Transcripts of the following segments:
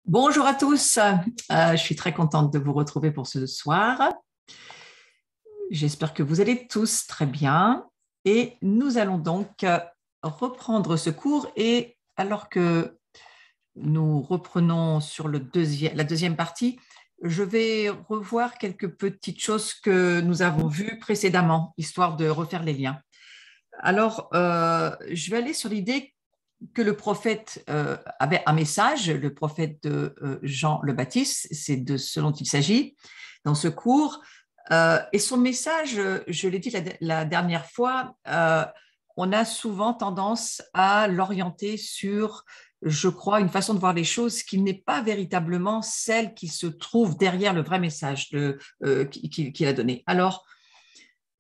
Bonjour à tous, je suis très contente de vous retrouver pour ce soir. J'espère que vous allez tous très bien et nous allons donc reprendre ce cours et alors que nous reprenons sur la deuxième partie, je vais revoir quelques petites choses que nous avons vues précédemment, histoire de refaire les liens. Alors, je vais aller sur l'idée que le prophète avait un message, le prophète de Jean le Baptiste, c'est de ce dont il s'agit dans ce cours. Et son message, je l'ai dit la dernière fois, on a souvent tendance à l'orienter sur, je crois, une façon de voir les choses qui n'est pas véritablement celle qui se trouve derrière le vrai message qu'il a donné. Alors,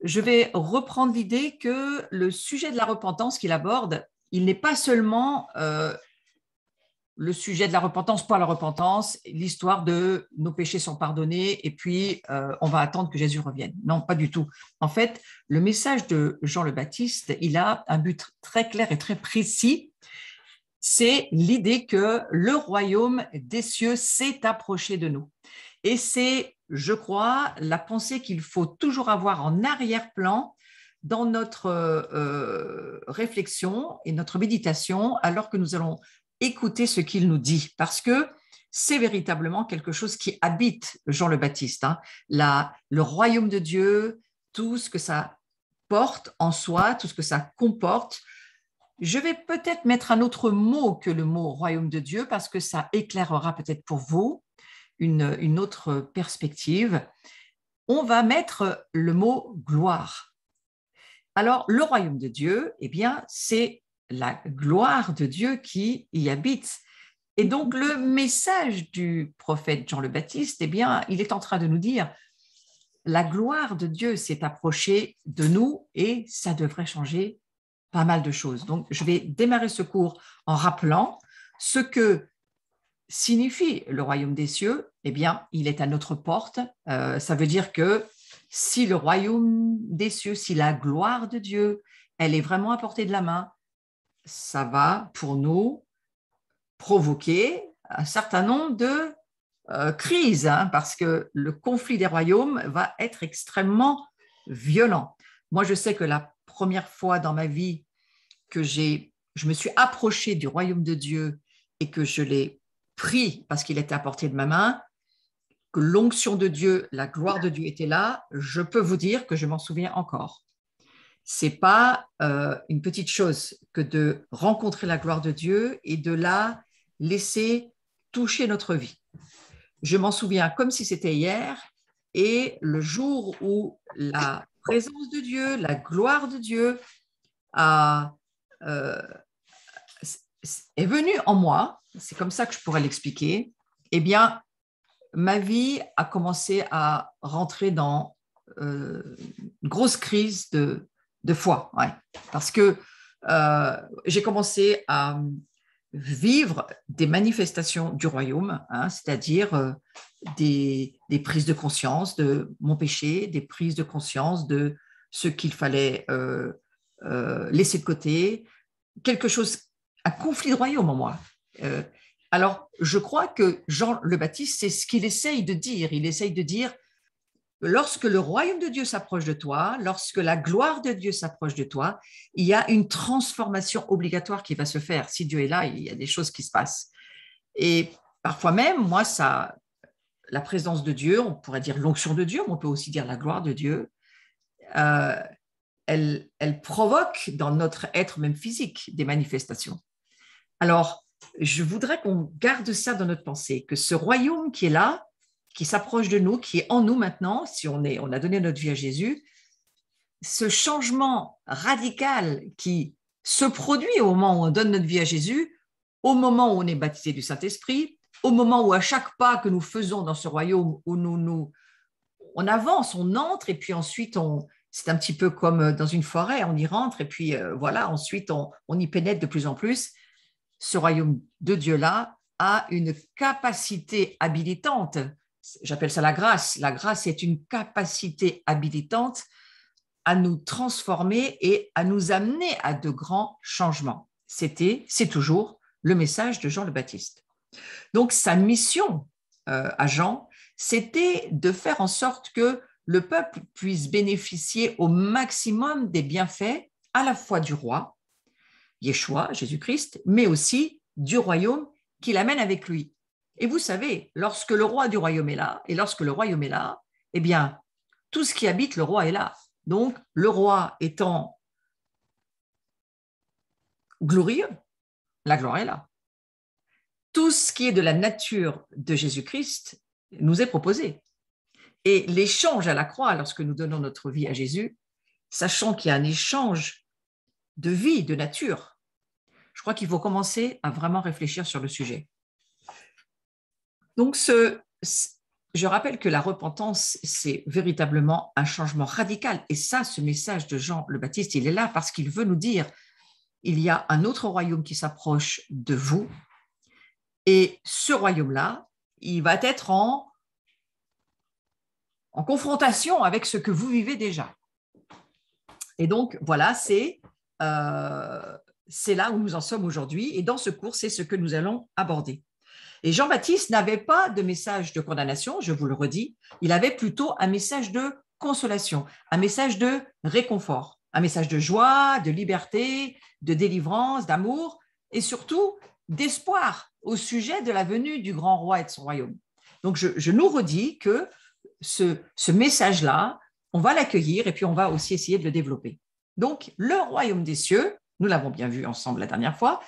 je vais reprendre l'idée que le sujet de la repentance qu'il aborde, il n'est pas seulement le sujet de la repentance pour la repentance, l'histoire de nos péchés sont pardonnés et puis on va attendre que Jésus revienne. Non, pas du tout. En fait, le message de Jean le Baptiste, il a un but très clair et très précis. C'est l'idée que le royaume des cieux s'est approché de nous. Et c'est, je crois, la pensée qu'il faut toujours avoir en arrière-plan dans notre réflexion et notre méditation alors que nous allons écouter ce qu'il nous dit, parce que c'est véritablement quelque chose qui habite Jean le Baptiste, hein. Le royaume de Dieu, tout ce que ça porte en soi, tout ce que ça comporte. Je vais peut-être mettre un autre mot que le mot royaume de Dieu parce que ça éclairera peut-être pour vous une autre perspective. On va mettre le mot gloire. Alors, le royaume de Dieu, eh bien, c'est la gloire de Dieu qui y habite. Et donc, le message du prophète Jean le Baptiste, eh bien, il est en train de nous dire, la gloire de Dieu s'est approchée de nous et ça devrait changer pas mal de choses. Donc, je vais démarrer ce cours en rappelant ce que signifie le royaume des cieux. Eh bien, il est à notre porte. Ça veut dire que si le royaume des cieux, si la gloire de Dieu, elle est vraiment à portée de la main, ça va pour nous provoquer un certain nombre de crises, hein, parce que le conflit des royaumes va être extrêmement violent. Moi, je sais que la première fois dans ma vie que je me suis approchée du royaume de Dieu et que je l'ai pris parce qu'il était à portée de ma main, que l'onction de Dieu, la gloire de Dieu était là, je peux vous dire que je m'en souviens encore. C'est pas une petite chose que de rencontrer la gloire de Dieu et de la laisser toucher notre vie. Je m'en souviens comme si c'était hier et le jour où la présence de Dieu, la gloire de Dieu a, euh, est venue en moi, c'est comme ça que je pourrais l'expliquer, eh bien, ma vie a commencé à rentrer dans une grosse crise de foi, ouais. Parce que j'ai commencé à vivre des manifestations du royaume, hein, c'est-à-dire des prises de conscience de mon péché, des prises de conscience de ce qu'il fallait laisser de côté, quelque chose, un conflit de royaume en moi. Alors, je crois que Jean le Baptiste, c'est ce qu'il essaye de dire. Il essaye de dire, lorsque le royaume de Dieu s'approche de toi, lorsque la gloire de Dieu s'approche de toi, il y a une transformation obligatoire qui va se faire. Si Dieu est là, il y a des choses qui se passent. Et parfois même, moi, ça, la présence de Dieu, on pourrait dire l'onction de Dieu, mais on peut aussi dire la gloire de Dieu, euh, elle provoque dans notre être même physique des manifestations. Alors, je voudrais qu'on garde ça dans notre pensée, que ce royaume qui est là, qui s'approche de nous, qui est en nous maintenant, si on a donné notre vie à Jésus, ce changement radical qui se produit au moment où on donne notre vie à Jésus, au moment où on est baptisé du Saint-Esprit, au moment où à chaque pas que nous faisons dans ce royaume, où on avance, on entre et puis ensuite c'est un petit peu comme dans une forêt, on y rentre et puis voilà, ensuite on y pénètre de plus en plus. Ce royaume de Dieu-là a une capacité habilitante. J'appelle ça la grâce. La grâce est une capacité habilitante à nous transformer et à nous amener à de grands changements. C'est toujours le message de Jean le Baptiste. Donc, sa mission à Jean, c'était de faire en sorte que le peuple puisse bénéficier au maximum des bienfaits à la fois du roi, Yeshua, Jésus-Christ, mais aussi du royaume qu'il amène avec lui. Et vous savez, lorsque le roi du royaume est là, et lorsque le royaume est là, eh bien, tout ce qui habite le roi est là. Donc, le roi étant glorieux, la gloire est là. Tout ce qui est de la nature de Jésus-Christ nous est proposé. Et l'échange à la croix, lorsque nous donnons notre vie à Jésus, sachant qu'il y a un échange de vie, de nature, je crois qu'il faut commencer à vraiment réfléchir sur le sujet. Donc, je rappelle que la repentance, c'est véritablement un changement radical. Et ça, ce message de Jean le Baptiste, il est là parce qu'il veut nous dire, il y a un autre royaume qui s'approche de vous. Et ce royaume-là, il va être en confrontation avec ce que vous vivez déjà. Et donc, voilà, c'est là où nous en sommes aujourd'hui. Et dans ce cours, c'est ce que nous allons aborder. Et Jean-Baptiste n'avait pas de message de condamnation, je vous le redis, il avait plutôt un message de consolation, un message de réconfort, un message de joie, de liberté, de délivrance, d'amour et surtout d'espoir au sujet de la venue du grand roi et de son royaume. Donc, je nous redis que ce message-là, on va l'accueillir et puis on va aussi essayer de le développer. Donc, le royaume des cieux, nous l'avons bien vu ensemble la dernière fois,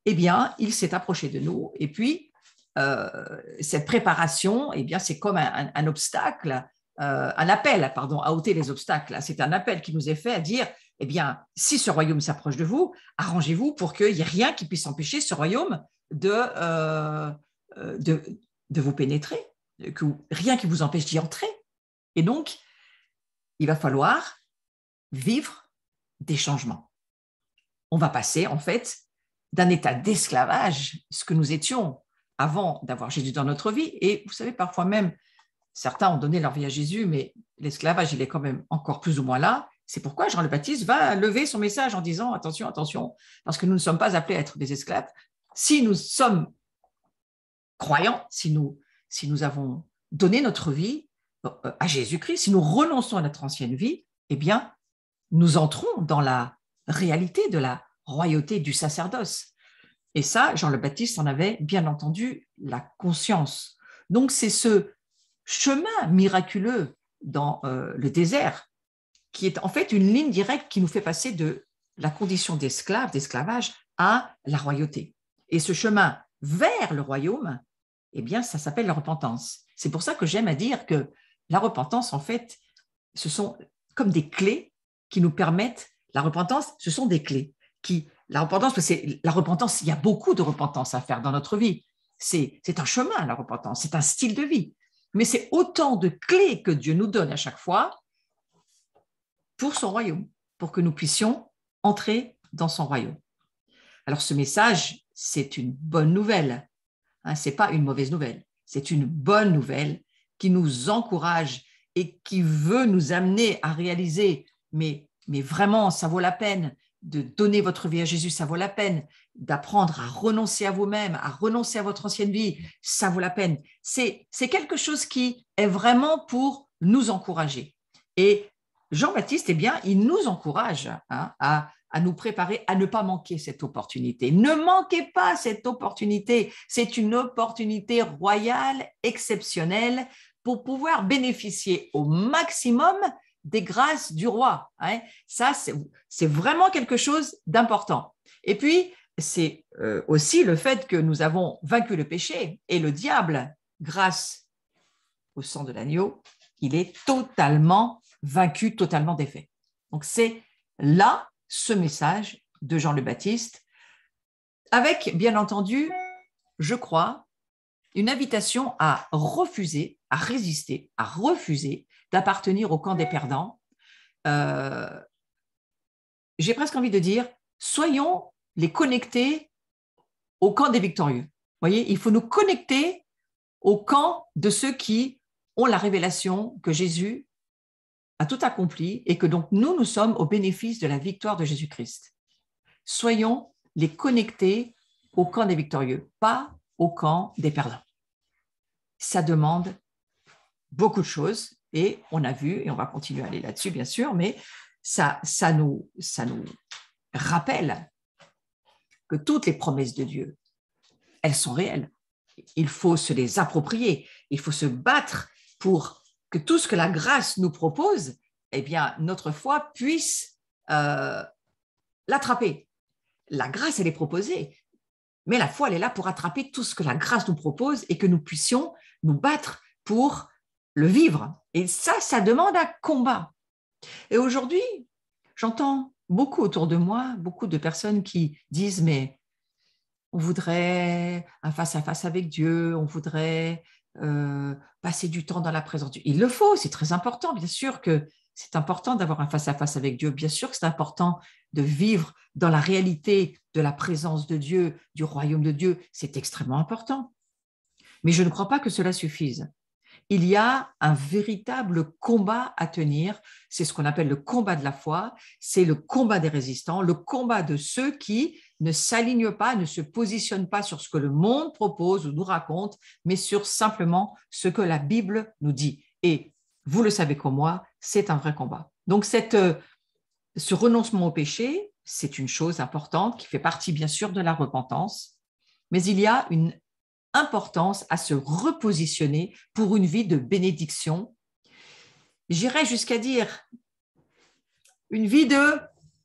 eh bien, il s'est approché de nous et puis cette préparation, eh bien, c'est comme un obstacle, un appel, pardon, à ôter les obstacles. C'est un appel qui nous est fait à dire, eh bien, si ce royaume s'approche de vous, arrangez-vous pour qu'il n'y ait rien qui puisse empêcher ce royaume de vous pénétrer, rien qui vous empêche d'y entrer. Et donc, il va falloir vivre des changements. On va passer, en fait, d'un état d'esclavage, ce que nous étions avant d'avoir Jésus dans notre vie. Et vous savez, parfois même, certains ont donné leur vie à Jésus, mais l'esclavage, il est quand même encore plus ou moins là. C'est pourquoi Jean le Baptiste va lever son message en disant « Attention, attention, parce que nous ne sommes pas appelés à être des esclaves. Si nous sommes croyants, si nous avons donné notre vie à Jésus-Christ, si nous renonçons à notre ancienne vie, eh bien, nous entrons dans la réalité de la royauté du sacerdoce. » Et ça, Jean le Baptiste en avait bien entendu la conscience. Donc, c'est ce chemin miraculeux dans le désert qui est en fait une ligne directe qui nous fait passer de la condition d'esclavage à la royauté. Et ce chemin vers le royaume, eh bien, ça s'appelle la repentance. C'est pour ça que j'aime à dire que la repentance, en fait, ce sont comme des clés qui nous permettent, la repentance, ce sont des clés la repentance, il y a beaucoup de repentance à faire dans notre vie. C'est un chemin, la repentance, c'est un style de vie. Mais c'est autant de clés que Dieu nous donne à chaque fois pour son royaume, pour que nous puissions entrer dans son royaume. Alors ce message, c'est une bonne nouvelle. Ce n'est pas une mauvaise nouvelle. C'est une bonne nouvelle qui nous encourage et qui veut nous amener à réaliser, mais vraiment, ça vaut la peine de donner votre vie à Jésus, ça vaut la peine d'apprendre à renoncer à vous-même, à renoncer à votre ancienne vie, ça vaut la peine. C'est quelque chose qui est vraiment pour nous encourager. Et Jean-Baptiste, eh bien, il nous encourage à nous préparer à ne pas manquer cette opportunité. Ne manquez pas cette opportunité. C'est une opportunité royale, exceptionnelle, pour pouvoir bénéficier au maximum des grâces du roi. Ça, c'est vraiment quelque chose d'important. Et puis, c'est aussi le fait que nous avons vaincu le péché et le diable grâce au sang de l'agneau. Il est totalement vaincu, totalement défait. Donc, c'est là ce message de Jean le Baptiste, avec, bien entendu, je crois, une invitation à refuser, à résister, à refuser d'appartenir au camp des perdants. J'ai presque envie de dire, soyons les connectés au camp des victorieux. Vous voyez, il faut nous connecter au camp de ceux qui ont la révélation que Jésus a tout accompli et que donc nous sommes au bénéfice de la victoire de Jésus-Christ. Soyons les connectés au camp des victorieux, pas au camp des perdants. Ça demande beaucoup de choses et on a vu, et on va continuer à aller là-dessus bien sûr, mais ça nous rappelle que toutes les promesses de Dieu, elles sont réelles. Il faut se les approprier, il faut se battre pour que tout ce que la grâce nous propose, eh bien, notre foi puisse l'attraper. La grâce, elle est proposée, mais la foi, elle est là pour attraper tout ce que la grâce nous propose et que nous puissions nous battre pour le vivre. Et ça demande un combat. Et aujourd'hui, j'entends beaucoup autour de moi, beaucoup de personnes qui disent, mais on voudrait un face-à-face avec Dieu, on voudrait passer du temps dans la présence de Dieu. Il le faut, c'est très important, bien sûr que c'est important d'avoir un face-à-face avec Dieu, bien sûr que c'est important de vivre dans la réalité de la présence de Dieu, du royaume de Dieu, c'est extrêmement important. Mais je ne crois pas que cela suffise. Il y a un véritable combat à tenir, c'est ce qu'on appelle le combat de la foi, c'est le combat des résistants, le combat de ceux qui ne s'alignent pas, ne se positionnent pas sur ce que le monde propose ou nous raconte, mais sur simplement ce que la Bible nous dit. Et vous le savez comme moi, c'est un vrai combat. Donc ce renoncement au péché, c'est une chose importante qui fait partie bien sûr de la repentance, mais il y a une importance à se repositionner pour une vie de bénédiction. J'irais jusqu'à dire une vie de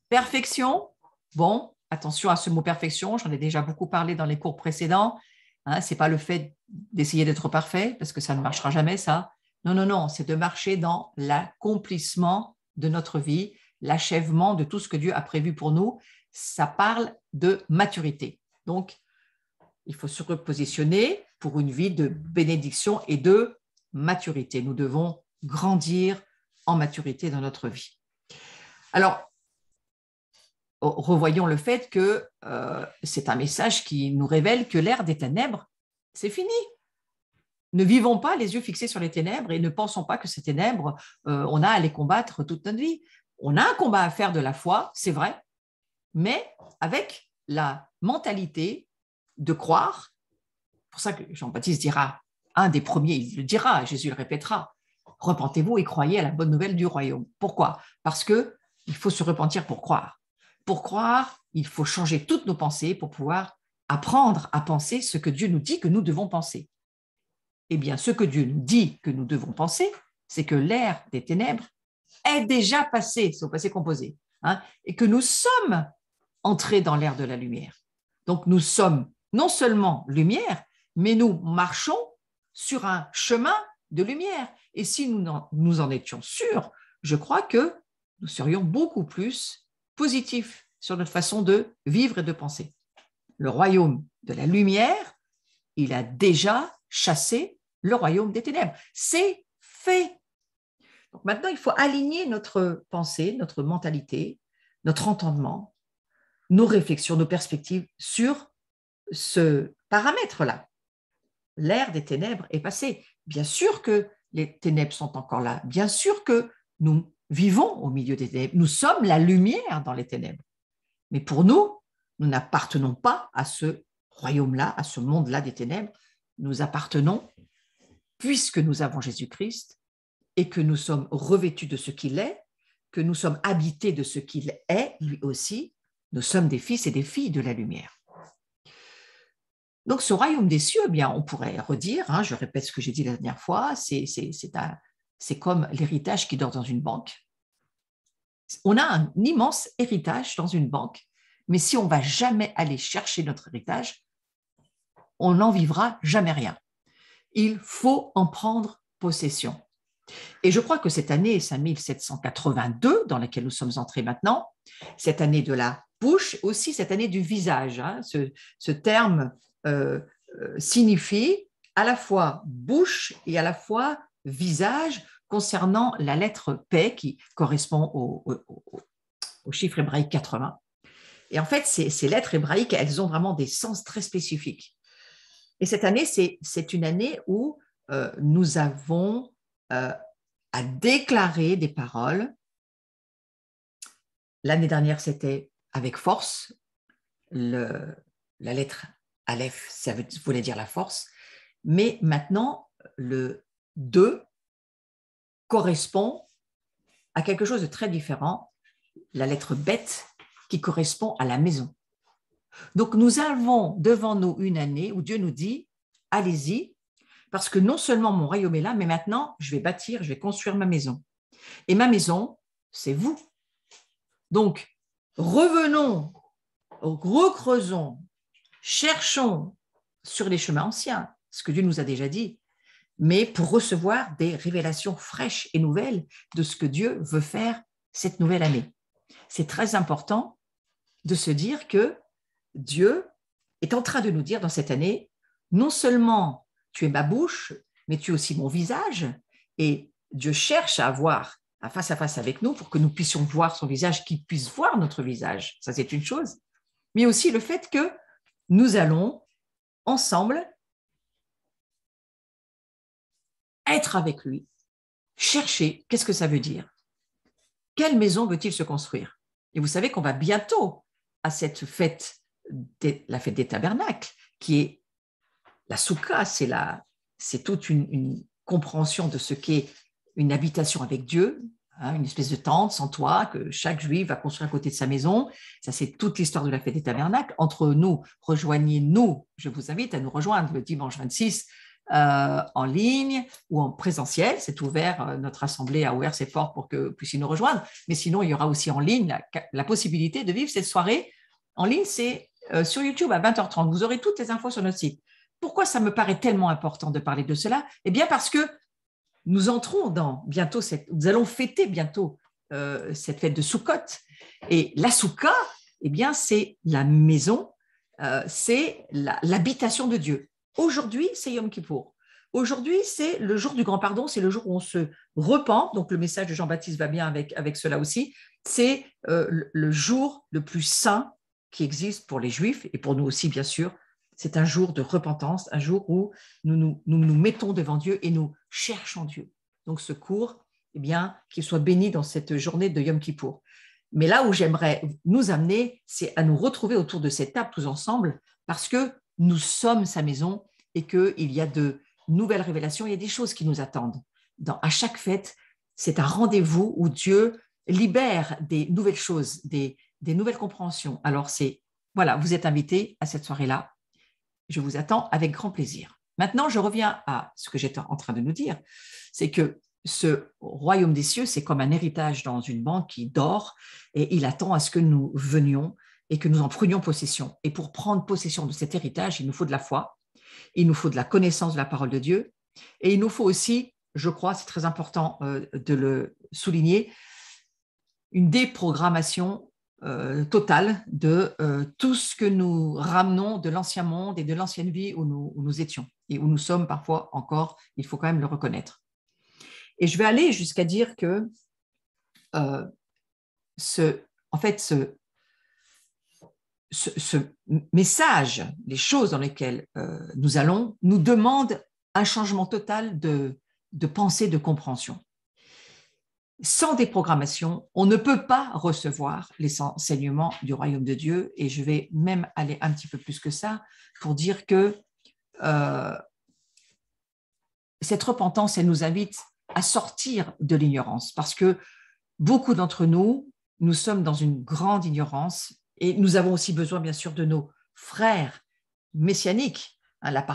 perfection. Bon, attention à ce mot perfection, j'en ai déjà beaucoup parlé dans les cours précédents. Ce n'est pas le fait d'essayer d'être parfait, parce que ça ne marchera jamais, ça. Non, c'est de marcher dans l'accomplissement de notre vie, l'achèvement de tout ce que Dieu a prévu pour nous. Ça parle de maturité. Donc, il faut se repositionner pour une vie de bénédiction et de maturité. Nous devons grandir en maturité dans notre vie. Alors, revoyons le fait que c'est un message qui nous révèle que l'ère des ténèbres, c'est fini. Ne vivons pas les yeux fixés sur les ténèbres et ne pensons pas que ces ténèbres, on a à les combattre toute notre vie. On a un combat à faire de la foi, c'est vrai, mais avec la mentalité de croire. C'est pour ça que Jean-Baptiste dira, un des premiers, il le dira, Jésus le répétera, repentez-vous et croyez à la bonne nouvelle du royaume. Pourquoi? Parce qu'il faut se repentir pour croire. Pour croire, il faut changer toutes nos pensées pour pouvoir apprendre à penser ce que Dieu nous dit que nous devons penser. Eh bien, ce que Dieu nous dit que nous devons penser, c'est que l'ère des ténèbres est déjà passée, c'est au passé composé, et que nous sommes entrés dans l'ère de la lumière. Donc, nous sommes non seulement lumière, mais nous marchons sur un chemin de lumière. Et si nous en étions sûrs, je crois que nous serions beaucoup plus positifs sur notre façon de vivre et de penser. Le royaume de la lumière, il a déjà chassé le royaume des ténèbres. C'est fait. Donc maintenant, il faut aligner notre pensée, notre mentalité, notre entendement, nos réflexions, nos perspectives sur ce paramètre-là. L'ère des ténèbres est passée. Bien sûr que les ténèbres sont encore là. Bien sûr que nous vivons au milieu des ténèbres. Nous sommes la lumière dans les ténèbres. Mais pour nous, nous n'appartenons pas à ce royaume-là, à ce monde-là des ténèbres. Nous appartenons, puisque nous avons Jésus-Christ et que nous sommes revêtus de ce qu'il est, que nous sommes habités de ce qu'il est, lui aussi, nous sommes des fils et des filles de la lumière. Donc, ce royaume des cieux, eh bien, on pourrait redire, je répète ce que j'ai dit la dernière fois, c'est comme l'héritage qui dort dans une banque. On a un immense héritage dans une banque, mais si on ne va jamais aller chercher notre héritage, on n'en vivra jamais rien. Il faut en prendre possession. Et je crois que cette année 5782, dans laquelle nous sommes entrés maintenant, cette année de la bouche, aussi cette année du visage, ce terme signifie à la fois bouche et à la fois visage concernant la lettre P qui correspond au chiffre hébraïque 80. Et en fait, ces lettres hébraïques, elles ont vraiment des sens très spécifiques. Et cette année, c'est une année où nous avons à déclarer des paroles. L'année dernière, c'était avec force la lettre Aleph, ça voulait dire la force. Mais maintenant, le 2 correspond à quelque chose de très différent, la lettre Bet, qui correspond à la maison. Donc, nous avons devant nous une année où Dieu nous dit, allez-y, parce que non seulement mon royaume est là, mais maintenant, je vais bâtir, je vais construire ma maison. Et ma maison, c'est vous. Donc, revenons, recreusons, cherchons sur les chemins anciens, ce que Dieu nous a déjà dit, mais pour recevoir des révélations fraîches et nouvelles de ce que Dieu veut faire cette nouvelle année. C'est très important de se dire que Dieu est en train de nous dire dans cette année, non seulement tu es ma bouche, mais tu es aussi mon visage, et Dieu cherche à avoir un face à face avec nous pour que nous puissions voir son visage, qu'il puisse voir notre visage. Ça, c'est une chose. Mais aussi le fait que nous allons ensemble être avec lui, chercher qu'est-ce que ça veut dire. Quelle maison veut-il se construire? Et vous savez qu'on va bientôt à cette fête, la fête des tabernacles, qui est la soukha, c'est toute une compréhension de ce qu'est une habitation avec Dieu, hein, une espèce de tente sans toit que chaque juif va construire à côté de sa maison. Ça, c'est toute l'histoire de la fête des tabernacles. Entre nous, rejoignez-nous. Je vous invite à nous rejoindre le dimanche 26 en ligne ou en présentiel. C'est ouvert, notre assemblée a ouvert ses portes pour que vous puissiez nous rejoindre. Mais sinon, il y aura aussi en ligne la possibilité de vivre cette soirée. En ligne, c'est sur YouTube à 20h30. Vous aurez toutes les infos sur notre site. Pourquoi ça me paraît tellement important de parler de cela? Eh bien, parce que nous entrons dans bientôt, nous allons fêter bientôt cette fête de Sukkot. Et la Soukha, eh bien, c'est la maison, c'est l'habitation de Dieu. Aujourd'hui, c'est Yom Kippour. Aujourd'hui, c'est le jour du grand pardon, c'est le jour où on se repent. Donc, le message de Jean-Baptiste va bien avec cela aussi. C'est le jour le plus saint qui existe pour les Juifs et pour nous aussi, bien sûr. C'est un jour de repentance, un jour où nous mettons devant Dieu et nous cherchons Dieu. Donc, ce cours, eh bien, qu'il soit béni dans cette journée de Yom Kippour. Mais là où j'aimerais nous amener, c'est à nous retrouver autour de cette table tous ensemble, parce que nous sommes sa maison et qu'il y a de nouvelles révélations, il y a des choses qui nous attendent. À chaque fête, c'est un rendez-vous où Dieu libère des nouvelles choses, des nouvelles compréhensions. Alors, voilà, vous êtes invités à cette soirée-là. Je vous attends avec grand plaisir. Maintenant, je reviens à ce que j'étais en train de nous dire, c'est que ce royaume des cieux, c'est comme un héritage dans une banque qui dort et il attend à ce que nous venions et que nous en prenions possession. Et pour prendre possession de cet héritage, il nous faut de la foi, il nous faut de la connaissance de la parole de Dieu et il nous faut aussi, je crois, c'est très important de le souligner, une déprogrammation totale de tout ce que nous ramenons de l'ancien monde et de l'ancienne vie où nous étions et où nous sommes parfois encore, il faut quand même le reconnaître. Et je vais aller jusqu'à dire que ce message, les choses dans lesquelles nous allons, nous demandent un changement total de pensée, de compréhension. Sans déprogrammation, on ne peut pas recevoir les enseignements du royaume de Dieu. Et je vais même aller un petit peu plus que ça pour dire que cette repentance, elle nous invite à sortir de l'ignorance parce que beaucoup d'entre nous, nous sommes dans une grande ignorance et nous avons aussi besoin, bien sûr, de nos frères messianiques. La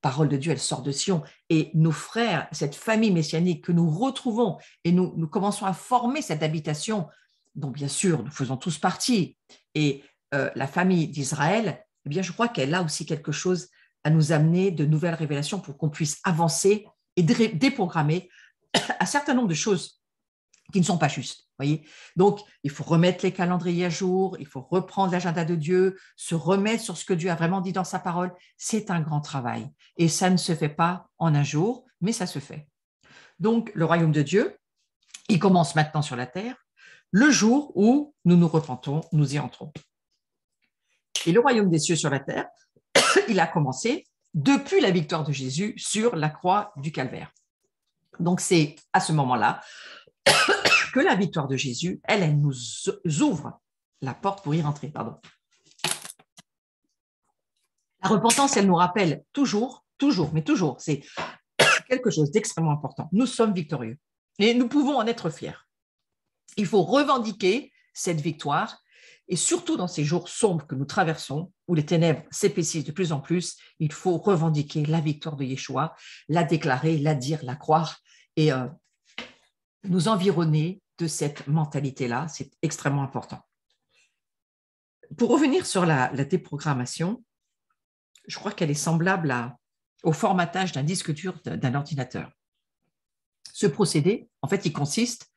parole de Dieu, elle sort de Sion. Et nos frères, cette famille messianique que nous retrouvons et nous commençons à former cette habitation dont, bien sûr, nous faisons tous partie. Et la famille d'Israël, eh bien, je crois qu'elle a aussi quelque chose à nous amener de nouvelles révélations pour qu'on puisse avancer et déprogrammer un certain nombre de choses qui ne sont pas justes. Voyez, donc, il faut remettre les calendriers à jour, il faut reprendre l'agenda de Dieu, se remettre sur ce que Dieu a vraiment dit dans sa parole. C'est un grand travail. Et ça ne se fait pas en un jour, mais ça se fait. Donc, le royaume de Dieu, il commence maintenant sur la terre, le jour où nous nous repentons, nous y entrons. Et le royaume des cieux sur la terre, il a commencé depuis la victoire de Jésus sur la croix du Calvaire. Donc, c'est à ce moment-là que la victoire de Jésus, elle nous ouvre la porte pour y rentrer. La repentance, elle nous rappelle toujours, mais toujours, c'est quelque chose d'extrêmement important. Nous sommes victorieux et nous pouvons en être fiers. Il faut revendiquer cette victoire et surtout dans ces jours sombres que nous traversons, où les ténèbres s'épaississent de plus en plus, il faut revendiquer la victoire de Yeshua, la déclarer, la dire, la croire et nous environner de cette mentalité-là. C'est extrêmement important. Pour revenir sur la déprogrammation, je crois qu'elle est semblable au formatage d'un disque dur d'un ordinateur. Ce procédé, en fait, il consiste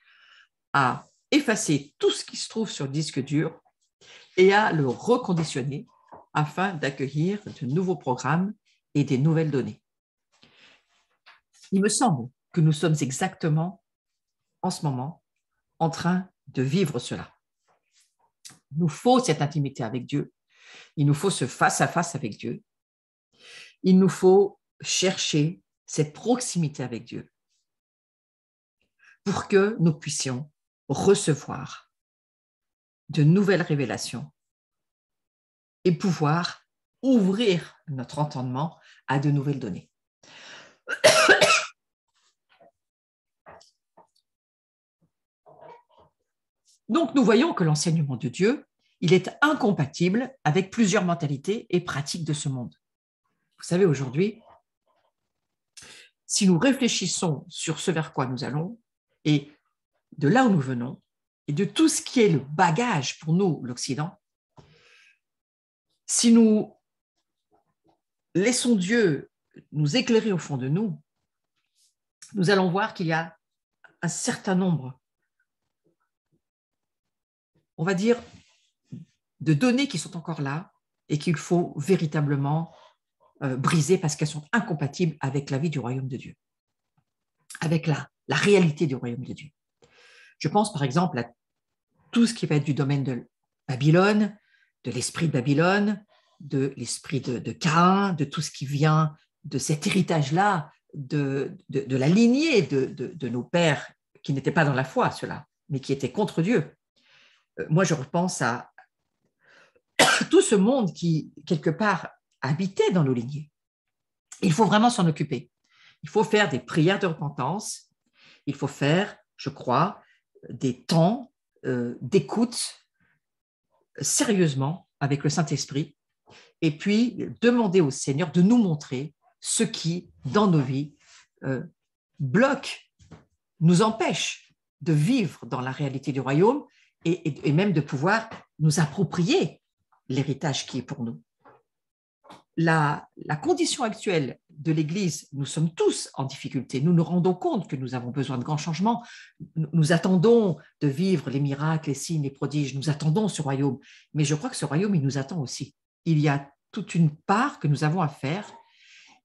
à effacer tout ce qui se trouve sur le disque dur et à le reconditionner afin d'accueillir de nouveaux programmes et des nouvelles données. Il me semble que nous sommes exactement en ce moment en train de vivre cela. Il nous faut cette intimité avec Dieu, il nous faut ce face-à-face avec Dieu, il nous faut chercher cette proximité avec Dieu pour que nous puissions recevoir de nouvelles révélations et pouvoir ouvrir notre entendement à de nouvelles données. Donc, nous voyons que l'enseignement de Dieu, il est incompatible avec plusieurs mentalités et pratiques de ce monde. Vous savez, aujourd'hui, si nous réfléchissons sur ce vers quoi nous allons et de là où nous venons et de tout ce qui est le bagage pour nous, l'Occident, si nous laissons Dieu nous éclairer au fond de nous, nous allons voir qu'il y a un certain nombre, on va dire, de données qui sont encore là et qu'il faut véritablement briser parce qu'elles sont incompatibles avec la vie du royaume de Dieu, avec la réalité du royaume de Dieu. Je pense par exemple à tout ce qui va être du domaine de Babylone, de l'esprit de Babylone, de l'esprit de Caïn, de tout ce qui vient de cet héritage-là, de la lignée de nos pères qui n'étaient pas dans la foi, ceux-là, mais qui étaient contre Dieu. Moi, je repense à tout ce monde qui, quelque part, habitait dans nos lignées. Il faut vraiment s'en occuper. Il faut faire des prières de repentance. Il faut faire, je crois, des temps d'écoute sérieusement avec le Saint-Esprit et puis demander au Seigneur de nous montrer ce qui, dans nos vies, bloque, nous empêche de vivre dans la réalité du royaume et même de pouvoir nous approprier l'héritage qui est pour nous. La condition actuelle de l'Église, nous sommes tous en difficulté. Nous nous rendons compte que nous avons besoin de grands changements. Nous attendons de vivre les miracles, les signes, les prodiges. Nous attendons ce royaume. Mais je crois que ce royaume, il nous attend aussi. Il y a toute une part que nous avons à faire.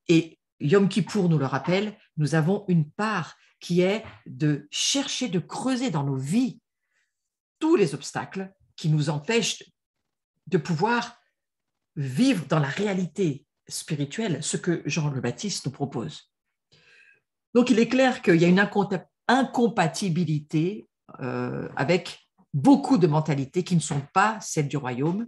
Et Yom Kippour nous le rappelle, nous avons une part qui est de chercher, de creuser dans nos vies tous les obstacles qui nous empêchent de pouvoir vivre dans la réalité spirituelle ce que Jean le Baptiste nous propose. Donc, il est clair qu'il y a une incompatibilité avec beaucoup de mentalités qui ne sont pas celles du royaume.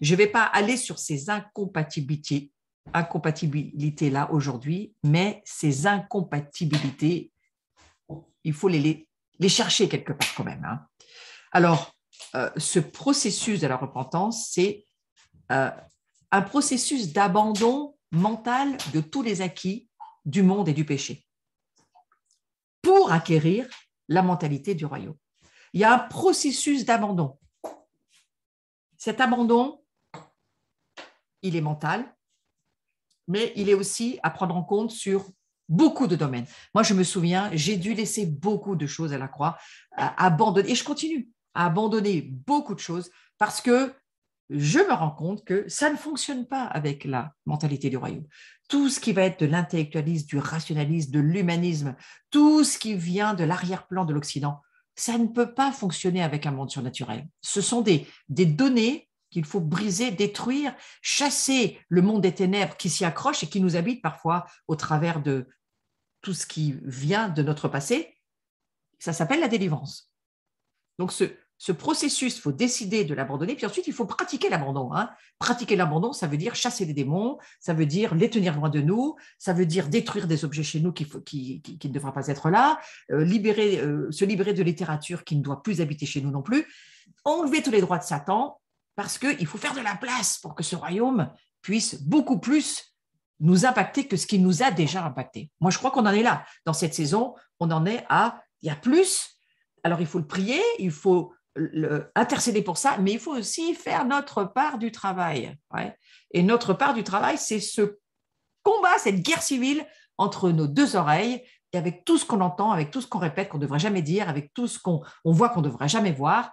Je ne vais pas aller sur ces incompatibilités-là aujourd'hui, mais ces incompatibilités, il faut les chercher quelque part quand même. Hein. Alors, ce processus de la repentance, c'est un processus d'abandon mental de tous les acquis du monde et du péché pour acquérir la mentalité du royaume. Il y a un processus d'abandon. Cet abandon, il est mental, mais il est aussi à prendre en compte sur beaucoup de domaines. Moi, je me souviens, j'ai dû laisser beaucoup de choses à la croix, abandonner, et je continue à abandonner beaucoup de choses parce que je me rends compte que ça ne fonctionne pas avec la mentalité du royaume. Tout ce qui va être de l'intellectualisme, du rationalisme, de l'humanisme, tout ce qui vient de l'arrière-plan de l'Occident, ça ne peut pas fonctionner avec un monde surnaturel. Ce sont des données qu'il faut briser, détruire, chasser le monde des ténèbres qui s'y accroche et qui nous habite parfois au travers de tout ce qui vient de notre passé. Ça s'appelle la délivrance. Donc ce processus, il faut décider de l'abandonner, puis ensuite, il faut pratiquer l'abandon. Hein. Pratiquer l'abandon, ça veut dire chasser les démons, ça veut dire les tenir loin de nous, ça veut dire détruire des objets chez nous qui ne devraient pas être là, se libérer de littérature qui ne doit plus habiter chez nous non plus, enlever tous les droits de Satan, parce qu'il faut faire de la place pour que ce royaume puisse beaucoup plus nous impacter que ce qui nous a déjà impacté. Moi, je crois qu'on en est là. Dans cette saison, on en est à, il y a plus. Alors, il faut le prier, il faut intercéder pour ça, mais il faut aussi faire notre part du travail. Ouais. Et notre part du travail, c'est ce combat, cette guerre civile entre nos deux oreilles, et avec tout ce qu'on entend, avec tout ce qu'on répète qu'on ne devrait jamais dire, avec tout ce qu'on voit qu'on ne devrait jamais voir.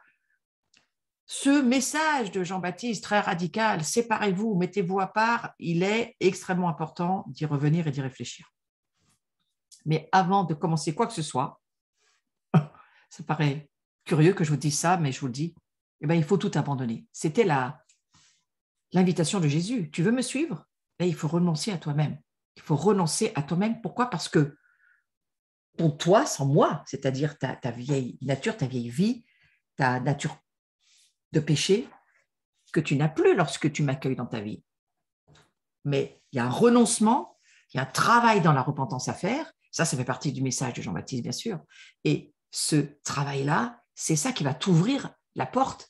Ce message de Jean-Baptiste, très radical, séparez-vous, mettez-vous à part, il est extrêmement important d'y revenir et d'y réfléchir. Mais avant de commencer quoi que ce soit, ça paraît curieux que je vous dise ça, mais je vous le dis, eh bien, il faut tout abandonner. C'était l'invitation de Jésus. Tu veux me suivre? Eh, il faut renoncer à toi-même. Il faut renoncer à toi-même. Pourquoi? Parce que pour toi, sans moi, c'est-à-dire ta vieille nature, ta vieille vie, ta nature de péché, que tu n'as plus lorsque tu m'accueilles dans ta vie. Mais il y a un renoncement, il y a un travail dans la repentance à faire. Ça fait partie du message de Jean-Baptiste, bien sûr. Et ce travail-là, c'est ça qui va t'ouvrir la porte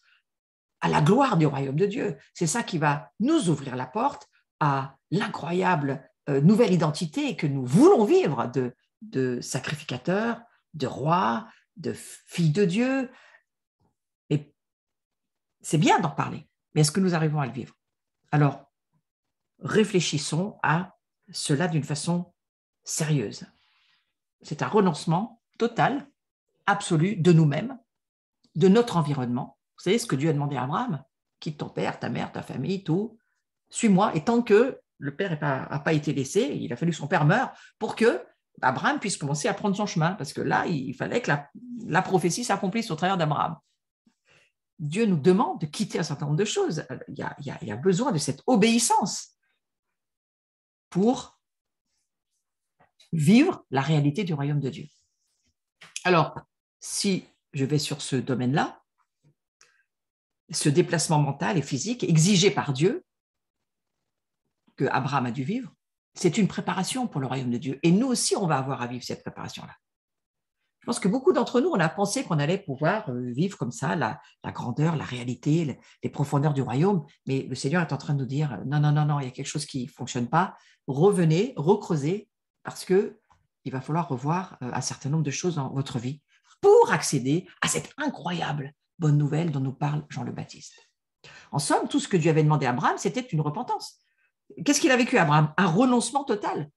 à la gloire du royaume de Dieu. C'est ça qui va nous ouvrir la porte à l'incroyable nouvelle identité que nous voulons vivre de sacrificateurs, de rois, de filles de Dieu. Et c'est bien d'en parler, mais est-ce que nous arrivons à le vivre? Alors, réfléchissons à cela d'une façon sérieuse. C'est un renoncement total, absolu de nous-mêmes, de notre environnement. Vous savez ce que Dieu a demandé à Abraham? Quitte ton père, ta mère, ta famille, tout. Suis-moi. Et tant que le père n'a pas été laissé, il a fallu que son père meure pour que Abraham puisse commencer à prendre son chemin. Parce que là, il fallait que la prophétie s'accomplisse au travers d'Abraham. Dieu nous demande de quitter un certain nombre de choses. Il y a besoin de cette obéissance pour vivre la réalité du royaume de Dieu. Alors, si je vais sur ce domaine-là, ce déplacement mental et physique exigé par Dieu, que Abraham a dû vivre, c'est une préparation pour le royaume de Dieu. Et nous aussi, on va avoir à vivre cette préparation-là. Je pense que beaucoup d'entre nous, on a pensé qu'on allait pouvoir vivre comme ça la grandeur, la réalité, les profondeurs du royaume, mais le Seigneur est en train de nous dire non, non, non, non, il y a quelque chose qui ne fonctionne pas. Revenez, recreusez, parce qu'il va falloir revoir un certain nombre de choses dans votre vie pour accéder à cette incroyable bonne nouvelle dont nous parle Jean le Baptiste. En somme, tout ce que Dieu avait demandé à Abraham, c'était une repentance. Qu'est-ce qu'il a vécu, Abraham? Un renoncement total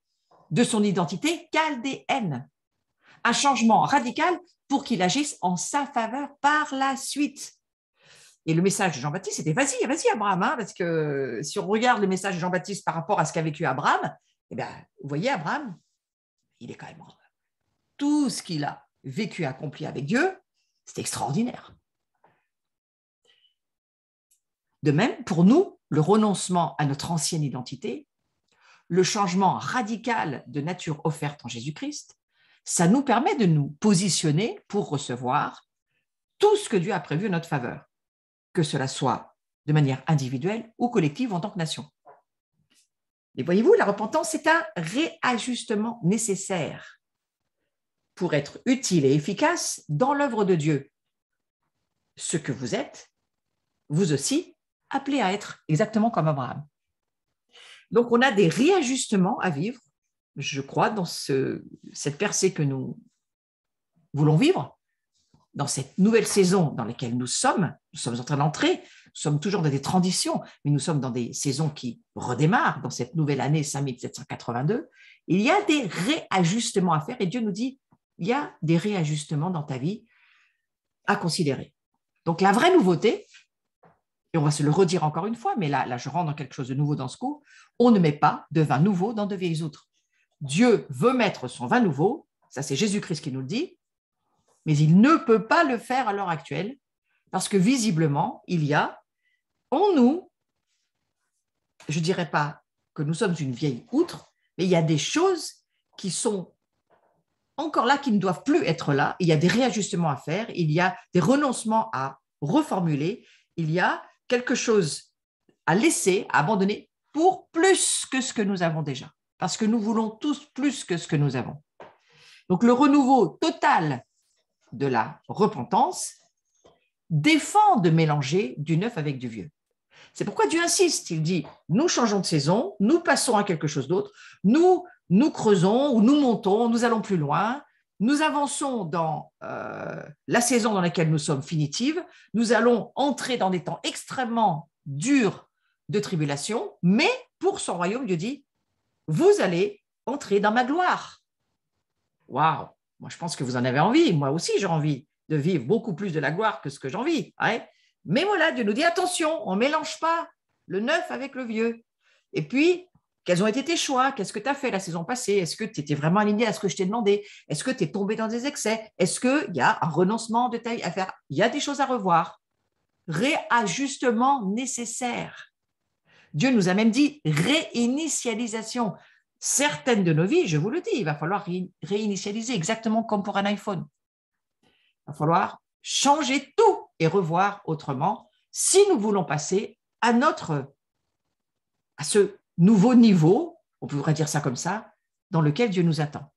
de son identité chaldéenne. Un changement radical pour qu'il agisse en sa faveur par la suite. Et le message de Jean-Baptiste, c'était vas-y Abraham, hein, parce que si on regarde le message de Jean-Baptiste par rapport à ce qu'a vécu Abraham, eh bien, vous voyez, Abraham, il est quand même tout ce qu'il a vécu, accompli avec Dieu, c'est extraordinaire. De même, pour nous, le renoncement à notre ancienne identité, le changement radical de nature offerte en Jésus-Christ, ça nous permet de nous positionner pour recevoir tout ce que Dieu a prévu en notre faveur, que cela soit de manière individuelle ou collective en tant que nation. Et voyez-vous, la repentance, c'est un réajustement nécessaire pour être utile et efficace dans l'œuvre de Dieu. Ce que vous êtes, vous aussi, appelés à être exactement comme Abraham. Donc, on a des réajustements à vivre, je crois, dans cette percée que nous voulons vivre, dans cette nouvelle saison dans laquelle nous sommes en train d'entrer, nous sommes toujours dans des transitions, mais nous sommes dans des saisons qui redémarrent dans cette nouvelle année 5782. Il y a des réajustements à faire et Dieu nous dit, il y a des réajustements dans ta vie à considérer. Donc, la vraie nouveauté, et on va se le redire encore une fois, mais là je rentre dans quelque chose de nouveau dans ce coup, on ne met pas de vin nouveau dans de vieilles outres. Dieu veut mettre son vin nouveau, ça c'est Jésus-Christ qui nous le dit, mais il ne peut pas le faire à l'heure actuelle, parce que visiblement, il y a en nous, je ne dirais pas que nous sommes une vieille outre, mais il y a des choses qui sont encore là, qui ne doivent plus être là, il y a des réajustements à faire, il y a des renoncements à reformulé, il y a quelque chose à laisser, à abandonner pour plus que ce que nous avons déjà. Parce que nous voulons tous plus que ce que nous avons. Donc, le renouveau total de la repentance défend de mélanger du neuf avec du vieux. C'est pourquoi Dieu insiste. Il dit, nous changeons de saison, nous passons à quelque chose d'autre, nous creusons ou nous montons, nous allons plus loin, nous avançons dans la saison dans laquelle nous sommes finitives, nous allons entrer dans des temps extrêmement durs de tribulation, mais pour son royaume, Dieu dit, vous allez entrer dans ma gloire. Waouh! Moi, je pense que vous en avez envie. Moi aussi, j'ai envie de vivre beaucoup plus de la gloire que ce que j'en vis. Ouais. Mais voilà, Dieu nous dit, attention, on ne mélange pas le neuf avec le vieux. Et puis, quels ont été tes choix? Qu'est-ce que tu as fait la saison passée? Est-ce que tu étais vraiment aligné à ce que je t'ai demandé? Est-ce que tu es tombé dans des excès? Est-ce qu'il y a un renoncement de taille à faire? Il y a des choses à revoir. Réajustement nécessaire. Dieu nous a même dit réinitialisation. Certaines de nos vies, je vous le dis, il va falloir réinitialiser exactement comme pour un iPhone. Il va falloir changer tout et revoir autrement si nous voulons passer à ce nouveau niveau, on pourrait dire ça comme ça, dans lequel Dieu nous attend.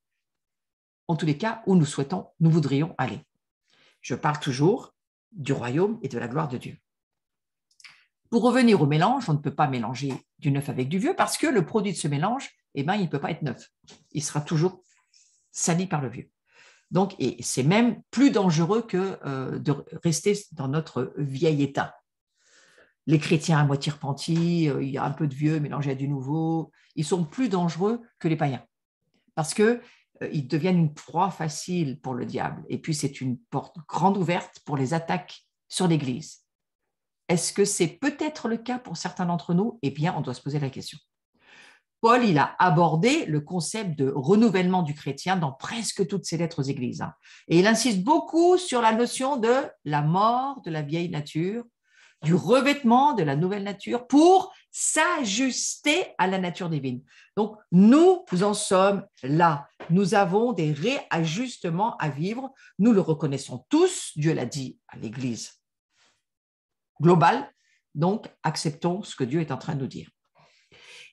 En tous les cas, où nous voudrions aller. Je parle toujours du royaume et de la gloire de Dieu. Pour revenir au mélange, on ne peut pas mélanger du neuf avec du vieux parce que le produit de ce mélange, il ne peut pas être neuf. Il sera toujours sali par le vieux. Donc, et c'est même plus dangereux que de rester dans notre vieil état. Les chrétiens à moitié repentis, il y a un peu de vieux mélangé à du nouveau, ils sont plus dangereux que les païens parce qu'ils deviennent une proie facile pour le diable. Et puis, c'est une porte grande ouverte pour les attaques sur l'Église. Est-ce que c'est peut-être le cas pour certains d'entre nous? Eh bien, on doit se poser la question. Paul, il a abordé le concept de renouvellement du chrétien dans presque toutes ses lettres aux églises. Et il insiste beaucoup sur la notion de la mort de la vieille nature, du revêtement de la nouvelle nature pour s'ajuster à la nature divine. Donc, nous en sommes là. Nous avons des réajustements à vivre. Nous le reconnaissons tous. Dieu l'a dit à l'Église globale. Donc, acceptons ce que Dieu est en train de nous dire.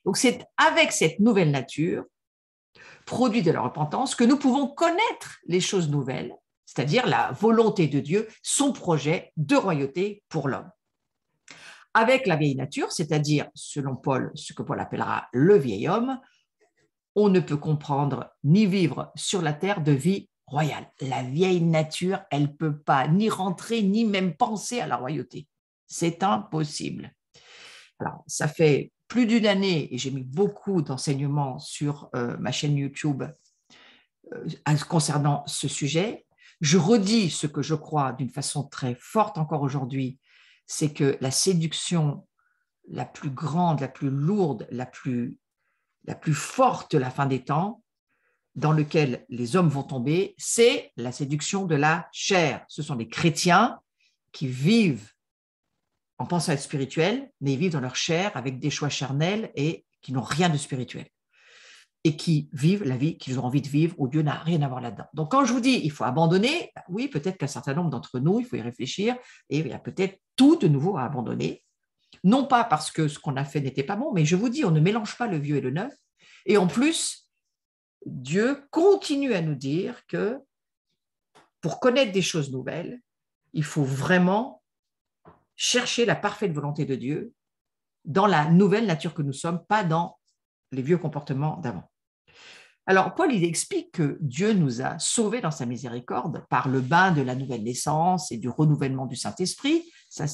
Donc, c'est avec cette nouvelle nature, produit de la repentance, que nous pouvons connaître les choses nouvelles, c'est-à-dire la volonté de Dieu, son projet de royauté pour l'homme. Avec la vieille nature, c'est-à-dire, selon Paul, ce que Paul appellera le vieil homme, on ne peut comprendre ni vivre sur la terre de vie royale. La vieille nature, elle ne peut pas ni rentrer, ni même penser à la royauté. C'est impossible. Alors, ça fait plus d'une année, et j'ai mis beaucoup d'enseignements sur ma chaîne YouTube concernant ce sujet. Je redis ce que je crois d'une façon très forte encore aujourd'hui, c'est que la séduction la plus grande, la plus lourde, la plus forte de la fin des temps, dans lequel les hommes vont tomber, c'est la séduction de la chair. Ce sont les chrétiens qui vivent en pensant être spirituels, mais ils vivent dans leur chair avec des choix charnels et qui n'ont rien de spirituel et qui vivent la vie qu'ils ont envie de vivre où Dieu n'a rien à voir là-dedans. Donc, quand je vous dis il faut abandonner, oui, peut-être qu'un certain nombre d'entre nous, il faut y réfléchir et il y a peut-être tout de nouveau à abandonner. Non pas parce que ce qu'on a fait n'était pas bon, mais je vous dis, on ne mélange pas le vieux et le neuf. Et en plus, Dieu continue à nous dire que pour connaître des choses nouvelles, il faut vraiment chercher la parfaite volonté de Dieu dans la nouvelle nature que nous sommes, pas dans les vieux comportements d'avant. Alors, Paul, il explique que Dieu nous a sauvés dans sa miséricorde par le bain de la nouvelle naissance et du renouvellement du Saint-Esprit. Ça,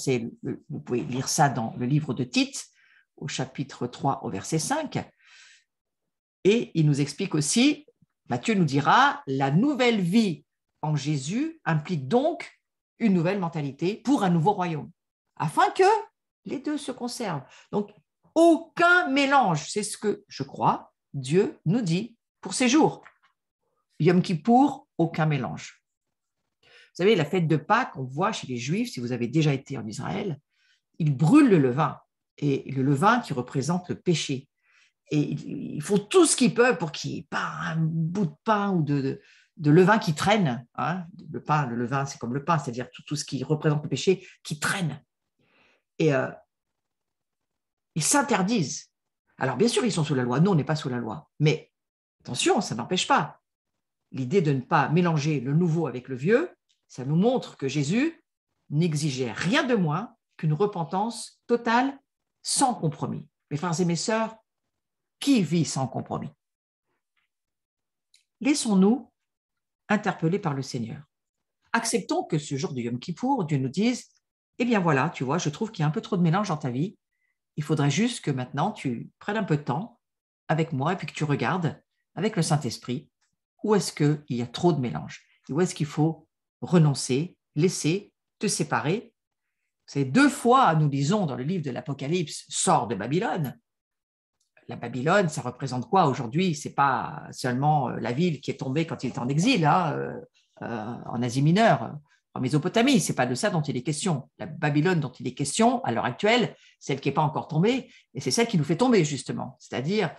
vous pouvez lire ça dans le livre de Tite, au chapitre 3, au verset 5. Et il nous explique aussi, Matthieu nous dira, la nouvelle vie en Jésus implique donc une nouvelle mentalité pour un nouveau royaume, afin que les deux se conservent. Donc, aucun mélange, c'est ce que je crois, Dieu nous dit pour ces jours. Yom Kippour, aucun mélange. Vous savez, la fête de Pâques, on voit chez les Juifs, si vous avez déjà été en Israël, ils brûlent le levain, et le levain qui représente le péché. Et ils font tout ce qu'ils peuvent pour qu'il n'y ait pas un bout de pain ou de levain qui traîne. Hein. Le levain, c'est comme le pain, c'est-à-dire tout ce qui représente le péché qui traîne. Et ils s'interdisent. Alors, bien sûr, ils sont sous la loi. Nous, on n'est pas sous la loi. Mais attention, ça n'empêche pas. L'idée de ne pas mélanger le nouveau avec le vieux, ça nous montre que Jésus n'exigeait rien de moins qu'une repentance totale, sans compromis. Mes frères et mes sœurs, qui vit sans compromis? Laissons-nous interpeller par le Seigneur. Acceptons que ce jour du Yom Kippour, Dieu nous dise, eh bien voilà, tu vois, je trouve qu'il y a un peu trop de mélange dans ta vie. Il faudrait juste que maintenant tu prennes un peu de temps avec moi et puis que tu regardes avec le Saint-Esprit où est-ce qu'il y a trop de mélange et où est-ce qu'il faut renoncer, laisser, te séparer. C'est 2 fois, nous lisons dans le livre de l'Apocalypse, sors de Babylone. La Babylone, ça représente quoi aujourd'hui? Ce n'est pas seulement la ville qui est tombée quand il est en exil, hein, en Asie mineure, en Mésopotamie. Ce n'est pas de ça dont il est question. La Babylone dont il est question à l'heure actuelle, celle qui n'est pas encore tombée, et c'est celle qui nous fait tomber justement. C'est-à-dire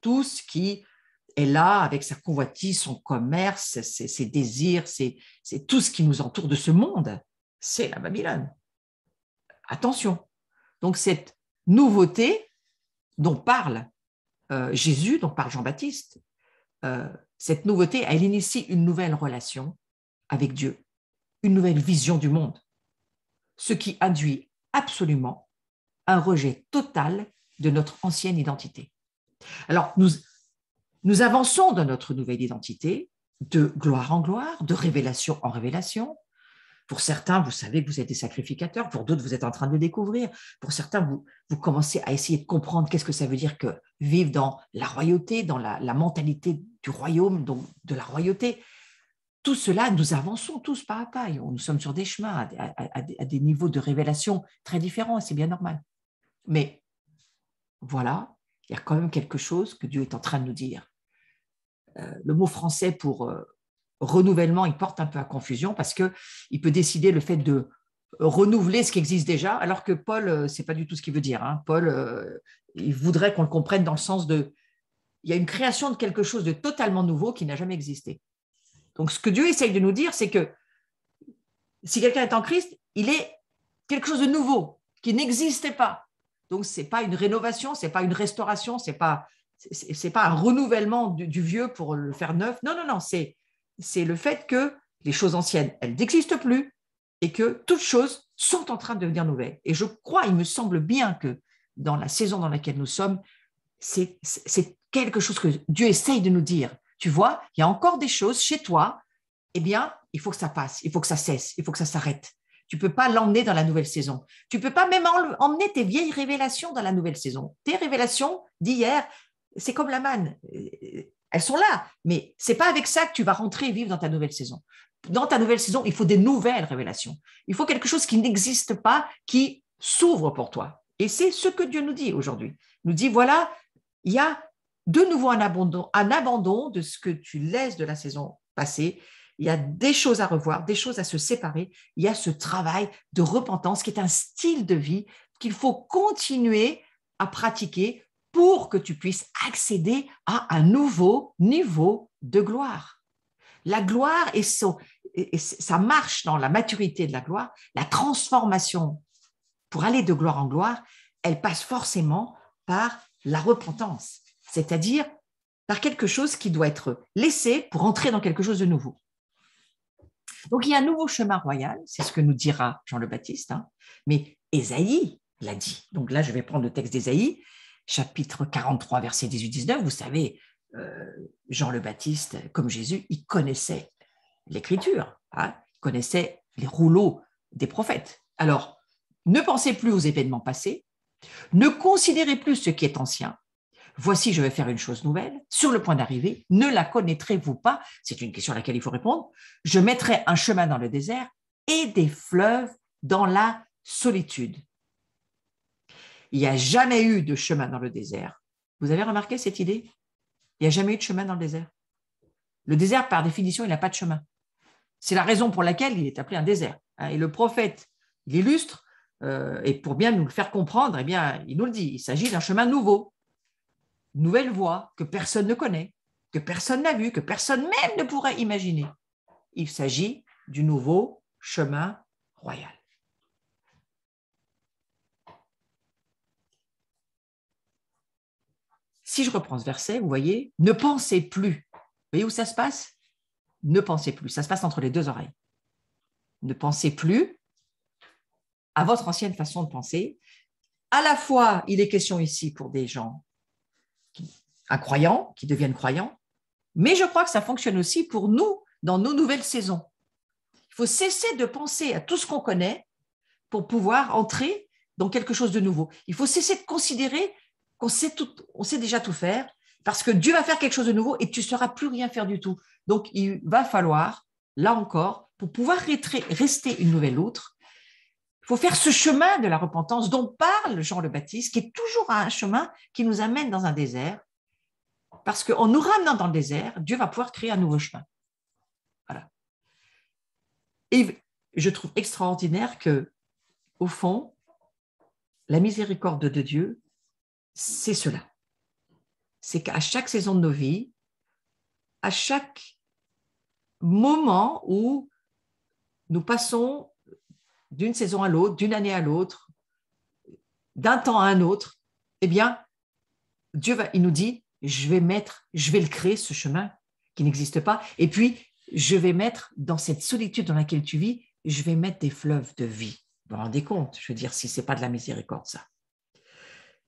tout ce qui est là avec sa convoitise, son commerce, ses désirs, c'est tout ce qui nous entoure de ce monde. C'est la Babylone. Attention. Donc cette nouveauté dont parle Jésus, dont parle Jean-Baptiste, cette nouveauté, elle initie une nouvelle relation avec Dieu, une nouvelle vision du monde, ce qui induit absolument un rejet total de notre ancienne identité. Alors, nous avançons dans notre nouvelle identité de gloire en gloire, de révélation en révélation. Pour certains, vous savez que vous êtes des sacrificateurs. Pour d'autres, vous êtes en train de le découvrir. Pour certains, vous commencez à essayer de comprendre qu'est-ce que ça veut dire que vivre dans la royauté, dans la mentalité du royaume, donc de la royauté. Tout cela, nous avançons tous pas à pas. Nous sommes sur des chemins à des niveaux de révélation très différents, et c'est bien normal. Mais voilà, il y a quand même quelque chose que Dieu est en train de nous dire. Le mot français pour renouvellement, il porte un peu à confusion parce qu'il peut décider le fait de renouveler ce qui existe déjà, alors que Paul, ce n'est pas du tout ce qu'il veut dire. Hein. Paul, il voudrait qu'on le comprenne dans le sens de, il y a une création de quelque chose de totalement nouveau qui n'a jamais existé. Donc, ce que Dieu essaye de nous dire, c'est que si quelqu'un est en Christ, il est quelque chose de nouveau, qui n'existait pas. Donc, ce n'est pas une rénovation, ce n'est pas une restauration, ce n'est pas un renouvellement du vieux pour le faire neuf. Non, non, non, c'est le fait que les choses anciennes, elles n'existent plus et que toutes choses sont en train de devenir nouvelles. Et je crois, il me semble bien que dans la saison dans laquelle nous sommes, c'est quelque chose que Dieu essaye de nous dire. Tu vois, il y a encore des choses chez toi, eh bien, il faut que ça passe, il faut que ça cesse, il faut que ça s'arrête. Tu ne peux pas l'emmener dans la nouvelle saison. Tu ne peux pas même emmener tes vieilles révélations dans la nouvelle saison. Tes révélations d'hier, c'est comme la manne. Elles sont là, mais ce n'est pas avec ça que tu vas rentrer et vivre dans ta nouvelle saison. Dans ta nouvelle saison, il faut des nouvelles révélations. Il faut quelque chose qui n'existe pas, qui s'ouvre pour toi. Et c'est ce que Dieu nous dit aujourd'hui. Il nous dit, voilà, il y a de nouveau un abandon de ce que tu laisses de la saison passée. Il y a des choses à revoir, des choses à se séparer. Il y a ce travail de repentance qui est un style de vie qu'il faut continuer à pratiquer pour que tu puisses accéder à un nouveau niveau de gloire. La gloire et ça marche dans la maturité de la gloire, la transformation pour aller de gloire en gloire, elle passe forcément par la repentance, c'est-à-dire par quelque chose qui doit être laissé pour entrer dans quelque chose de nouveau. Donc, il y a un nouveau chemin royal, c'est ce que nous dira Jean le Baptiste, hein, mais Ésaïe l'a dit. Donc là, je vais prendre le texte d'Ésaïe, chapitre 43, verset 18-19. Vous savez, Jean le Baptiste, comme Jésus, il connaissait l'Écriture, hein, il connaissait les rouleaux des prophètes. Alors, ne pensez plus aux événements passés, ne considérez plus ce qui est ancien. Voici, je vais faire une chose nouvelle, sur le point d'arriver, ne la connaîtrez-vous pas? C'est une question à laquelle il faut répondre. Je mettrai un chemin dans le désert et des fleuves dans la solitude. Il n'y a jamais eu de chemin dans le désert. Vous avez remarqué cette idée? Il n'y a jamais eu de chemin dans le désert. Le désert, par définition, il n'a pas de chemin. C'est la raison pour laquelle il est appelé un désert. Et le prophète, il illustre, et pour bien nous le faire comprendre, eh bien, il nous le dit, il s'agit d'un chemin nouveau, une nouvelle voie que personne ne connaît. que personne n'a vu, que personne même ne pourrait imaginer. Il s'agit du nouveau chemin royal. Si je reprends ce verset, vous voyez, ne pensez plus. Vous voyez où ça se passe? Ne pensez plus. Ça se passe entre les deux oreilles. Ne pensez plus à votre ancienne façon de penser. À la fois, il est question ici pour des gens incroyants, qui deviennent croyants, mais je crois que ça fonctionne aussi pour nous dans nos nouvelles saisons. Il faut cesser de penser à tout ce qu'on connaît pour pouvoir entrer dans quelque chose de nouveau. Il faut cesser de considérer qu'on sait, on sait déjà tout faire, parce que Dieu va faire quelque chose de nouveau et tu ne sauras plus rien faire du tout. Donc, il va falloir, là encore, pour pouvoir rester une nouvelle outre, il faut faire ce chemin de la repentance dont parle Jean le Baptiste, qui est toujours un chemin qui nous amène dans un désert, parce qu'en nous ramenant dans le désert, Dieu va pouvoir créer un nouveau chemin. Voilà. Et je trouve extraordinaire que, au fond, la miséricorde de Dieu, c'est cela. C'est qu'à chaque saison de nos vies, à chaque moment où nous passons d'une saison à l'autre, d'une année à l'autre, d'un temps à un autre, eh bien, Dieu il nous dit, je vais le créer, ce chemin qui n'existe pas, et puis je vais mettre dans cette solitude dans laquelle tu vis, je vais mettre des fleuves de vie. Vous vous rendez compte, je veux dire, si ce n'est pas de la miséricorde, ça.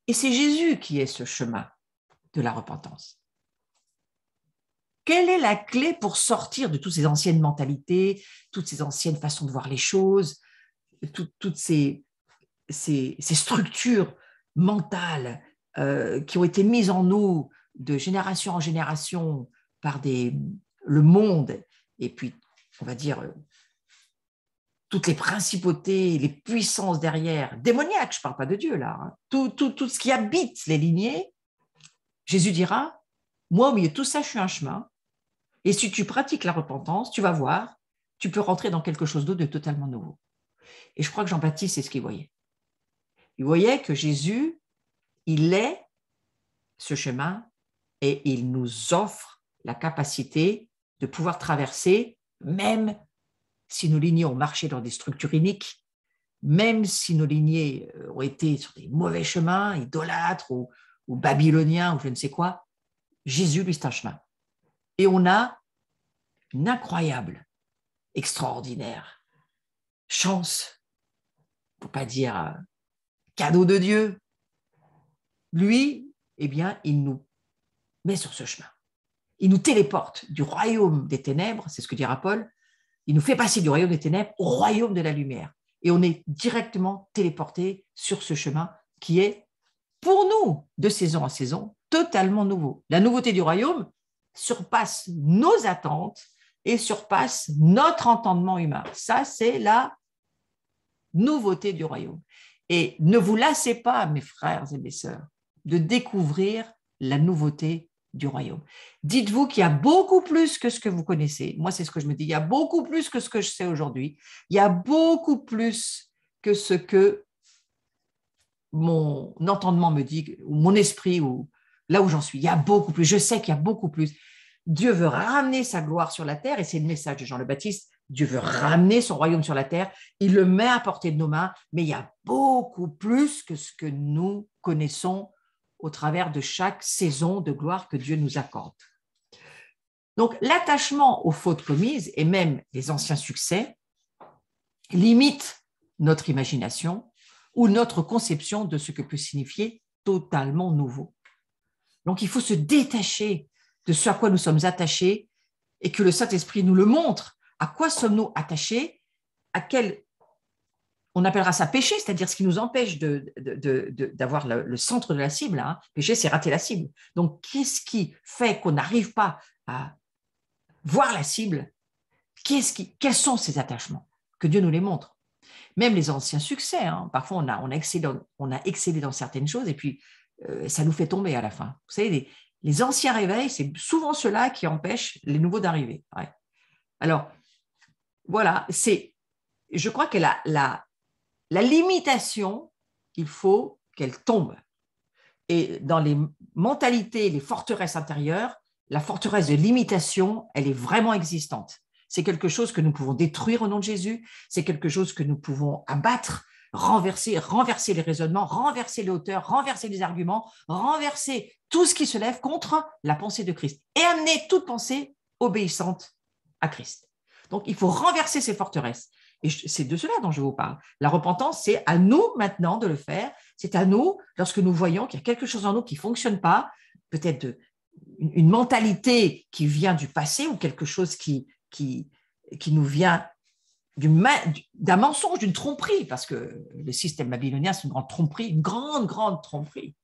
Et c'est Jésus qui est ce chemin de la repentance. Quelle est la clé pour sortir de toutes ces anciennes mentalités, toutes ces anciennes façons de voir les choses, toutes ces structures mentales qui ont été mises en nous de génération en génération par le monde, et puis, on va dire, toutes les principautés, les puissances derrière, démoniaques, je ne parle pas de Dieu là, hein, tout ce qui habite les lignées, Jésus dira, moi au milieu de tout ça, je suis un chemin, et si tu pratiques la repentance, tu vas voir, tu peux rentrer dans quelque chose d'autre de totalement nouveau. Et je crois que Jean-Baptiste, c'est ce qu'il voyait. Il voyait que Jésus, il est ce chemin et il nous offre la capacité de pouvoir traverser, même si nos lignées ont marché dans des structures iniques, même si nos lignées ont été sur des mauvais chemins, idolâtres ou babyloniens ou je ne sais quoi, Jésus, lui, c'est un chemin. Et on a une incroyable, extraordinaire chance, pour ne pas dire cadeau de Dieu. Lui, eh bien, il nous met sur ce chemin. Il nous téléporte du royaume des ténèbres, c'est ce que dira Paul, il nous fait passer du royaume des ténèbres au royaume de la lumière. Et on est directement téléporté sur ce chemin qui est, pour nous, de saison en saison, totalement nouveau. La nouveauté du royaume surpasse nos attentes et surpasse notre entendement humain. Ça, c'est la nouveauté du royaume. Et ne vous lassez pas, mes frères et mes sœurs, de découvrir la nouveauté du royaume. Dites-vous qu'il y a beaucoup plus que ce que vous connaissez. Moi, c'est ce que je me dis. Il y a beaucoup plus que ce que je sais aujourd'hui. Il y a beaucoup plus que ce que mon entendement me dit, ou mon esprit, ou là où j'en suis. Il y a beaucoup plus. Je sais qu'il y a beaucoup plus. Dieu veut ramener sa gloire sur la terre, et c'est le message de Jean le Baptiste. Dieu veut ramener son royaume sur la terre. Il le met à portée de nos mains, mais il y a beaucoup plus que ce que nous connaissons au travers de chaque saison de gloire que Dieu nous accorde. Donc, l'attachement aux fautes commises et même les anciens succès limite notre imagination ou notre conception de ce que peut signifier totalement nouveau. Donc, il faut se détacher de ce à quoi nous sommes attachés et que le Saint-Esprit nous le montre. À quoi sommes-nous attachés? À quel, on appellera ça péché, c'est-à-dire ce qui nous empêche d'avoir le centre de la cible. Hein. Péché, c'est rater la cible. Donc, qu'est-ce qui fait qu'on n'arrive pas à voir la cible? Quels sont ces attachements? Que Dieu nous les montre. Même les anciens succès, hein. Parfois on a excellé dans certaines choses et puis ça nous fait tomber à la fin. Vous savez, les anciens réveils, c'est souvent ceux-là qui empêchent les nouveaux d'arriver. Ouais. Alors, voilà, je crois que la limitation, il faut qu'elle tombe. Et dans les mentalités, les forteresses intérieures, la forteresse de l'imitation, elle est vraiment existante. C'est quelque chose que nous pouvons détruire au nom de Jésus, c'est quelque chose que nous pouvons abattre, renverser les raisonnements, renverser les hauteurs, renverser les arguments, renverser tout ce qui se lève contre la pensée de Christ et amener toute pensée obéissante à Christ. Donc, il faut renverser ces forteresses. Et c'est de cela dont je vous parle. La repentance, c'est à nous maintenant de le faire. C'est à nous, lorsque nous voyons qu'il y a quelque chose en nous qui ne fonctionne pas, peut-être une mentalité qui vient du passé ou quelque chose qui nous vient d'un mensonge, d'une tromperie, parce que le système babylonien, c'est une grande tromperie, une grande, grande tromperie.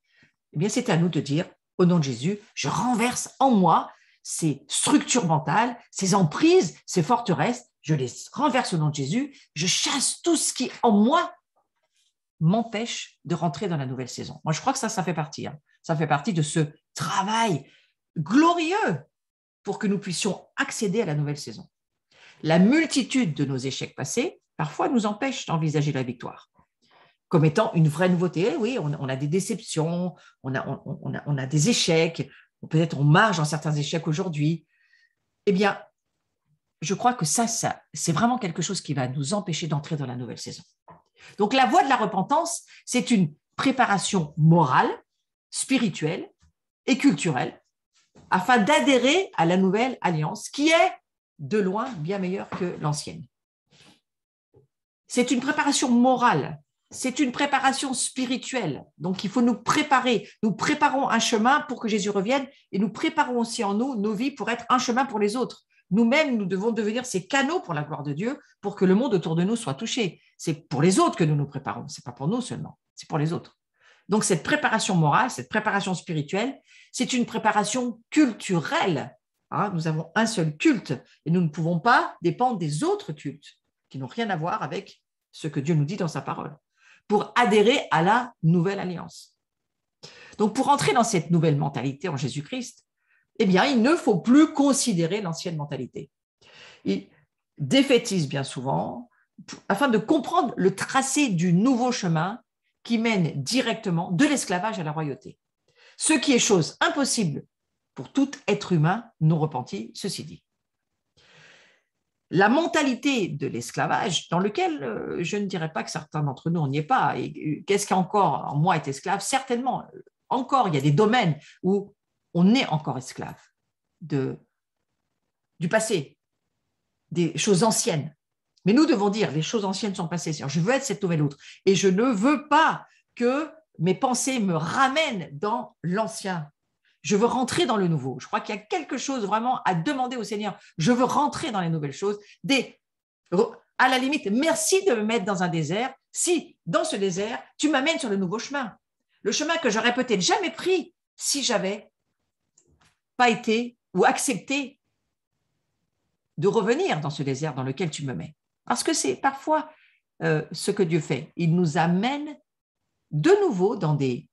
Eh bien, c'est à nous de dire, au nom de Jésus, je renverse en moi ces structures mentales, ces emprises, ces forteresses, je les renverse au nom de Jésus, je chasse tout ce qui, en moi, m'empêche de rentrer dans la nouvelle saison. Moi, je crois que ça fait partie. Ça fait partie de ce travail glorieux pour que nous puissions accéder à la nouvelle saison. La multitude de nos échecs passés, parfois, nous empêche d'envisager la victoire comme étant une vraie nouveauté. Oui, on a des déceptions, on a des échecs, peut-être on marche dans certains échecs aujourd'hui. Eh bien, je crois que ça, c'est vraiment quelque chose qui va nous empêcher d'entrer dans la nouvelle saison. Donc, la voie de la repentance, c'est une préparation morale, spirituelle et culturelle afin d'adhérer à la nouvelle alliance qui est de loin bien meilleure que l'ancienne. C'est une préparation morale, c'est une préparation spirituelle. Donc, il faut nous préparer. Nous préparons un chemin pour que Jésus revienne et nous préparons aussi en nous nos vies pour être un chemin pour les autres. Nous-mêmes, nous devons devenir ces canaux pour la gloire de Dieu pour que le monde autour de nous soit touché. C'est pour les autres que nous nous préparons, ce n'est pas pour nous seulement, c'est pour les autres. Donc, cette préparation morale, cette préparation spirituelle, c'est une préparation culturelle. Nous avons un seul culte et nous ne pouvons pas dépendre des autres cultes qui n'ont rien à voir avec ce que Dieu nous dit dans sa parole pour adhérer à la nouvelle alliance. Donc, pour entrer dans cette nouvelle mentalité en Jésus-Christ, eh bien, il ne faut plus considérer l'ancienne mentalité. Il défaitise bien souvent afin de comprendre le tracé du nouveau chemin qui mène directement de l'esclavage à la royauté. Ce qui est chose impossible pour tout être humain non repenti, ceci dit. La mentalité de l'esclavage, dans lequel je ne dirais pas que certains d'entre nous, on n'y est pas. Et qu'est-ce qu'encore en moi est esclave? Certainement, encore, il y a des domaines où on est encore esclave du passé, des choses anciennes. Mais nous devons dire, les choses anciennes sont passées. Je veux être cette nouvelle autre. Et je ne veux pas que mes pensées me ramènent dans l'ancien. Je veux rentrer dans le nouveau. Je crois qu'il y a quelque chose vraiment à demander au Seigneur. Je veux rentrer dans les nouvelles choses. À la limite, merci de me mettre dans un désert si, dans ce désert, tu m'amènes sur le nouveau chemin. Le chemin que j'aurais peut-être jamais pris si j'avais pas été ou accepté de revenir dans ce désert dans lequel tu me mets. Parce que c'est parfois ce que Dieu fait. Il nous amène de nouveau dans des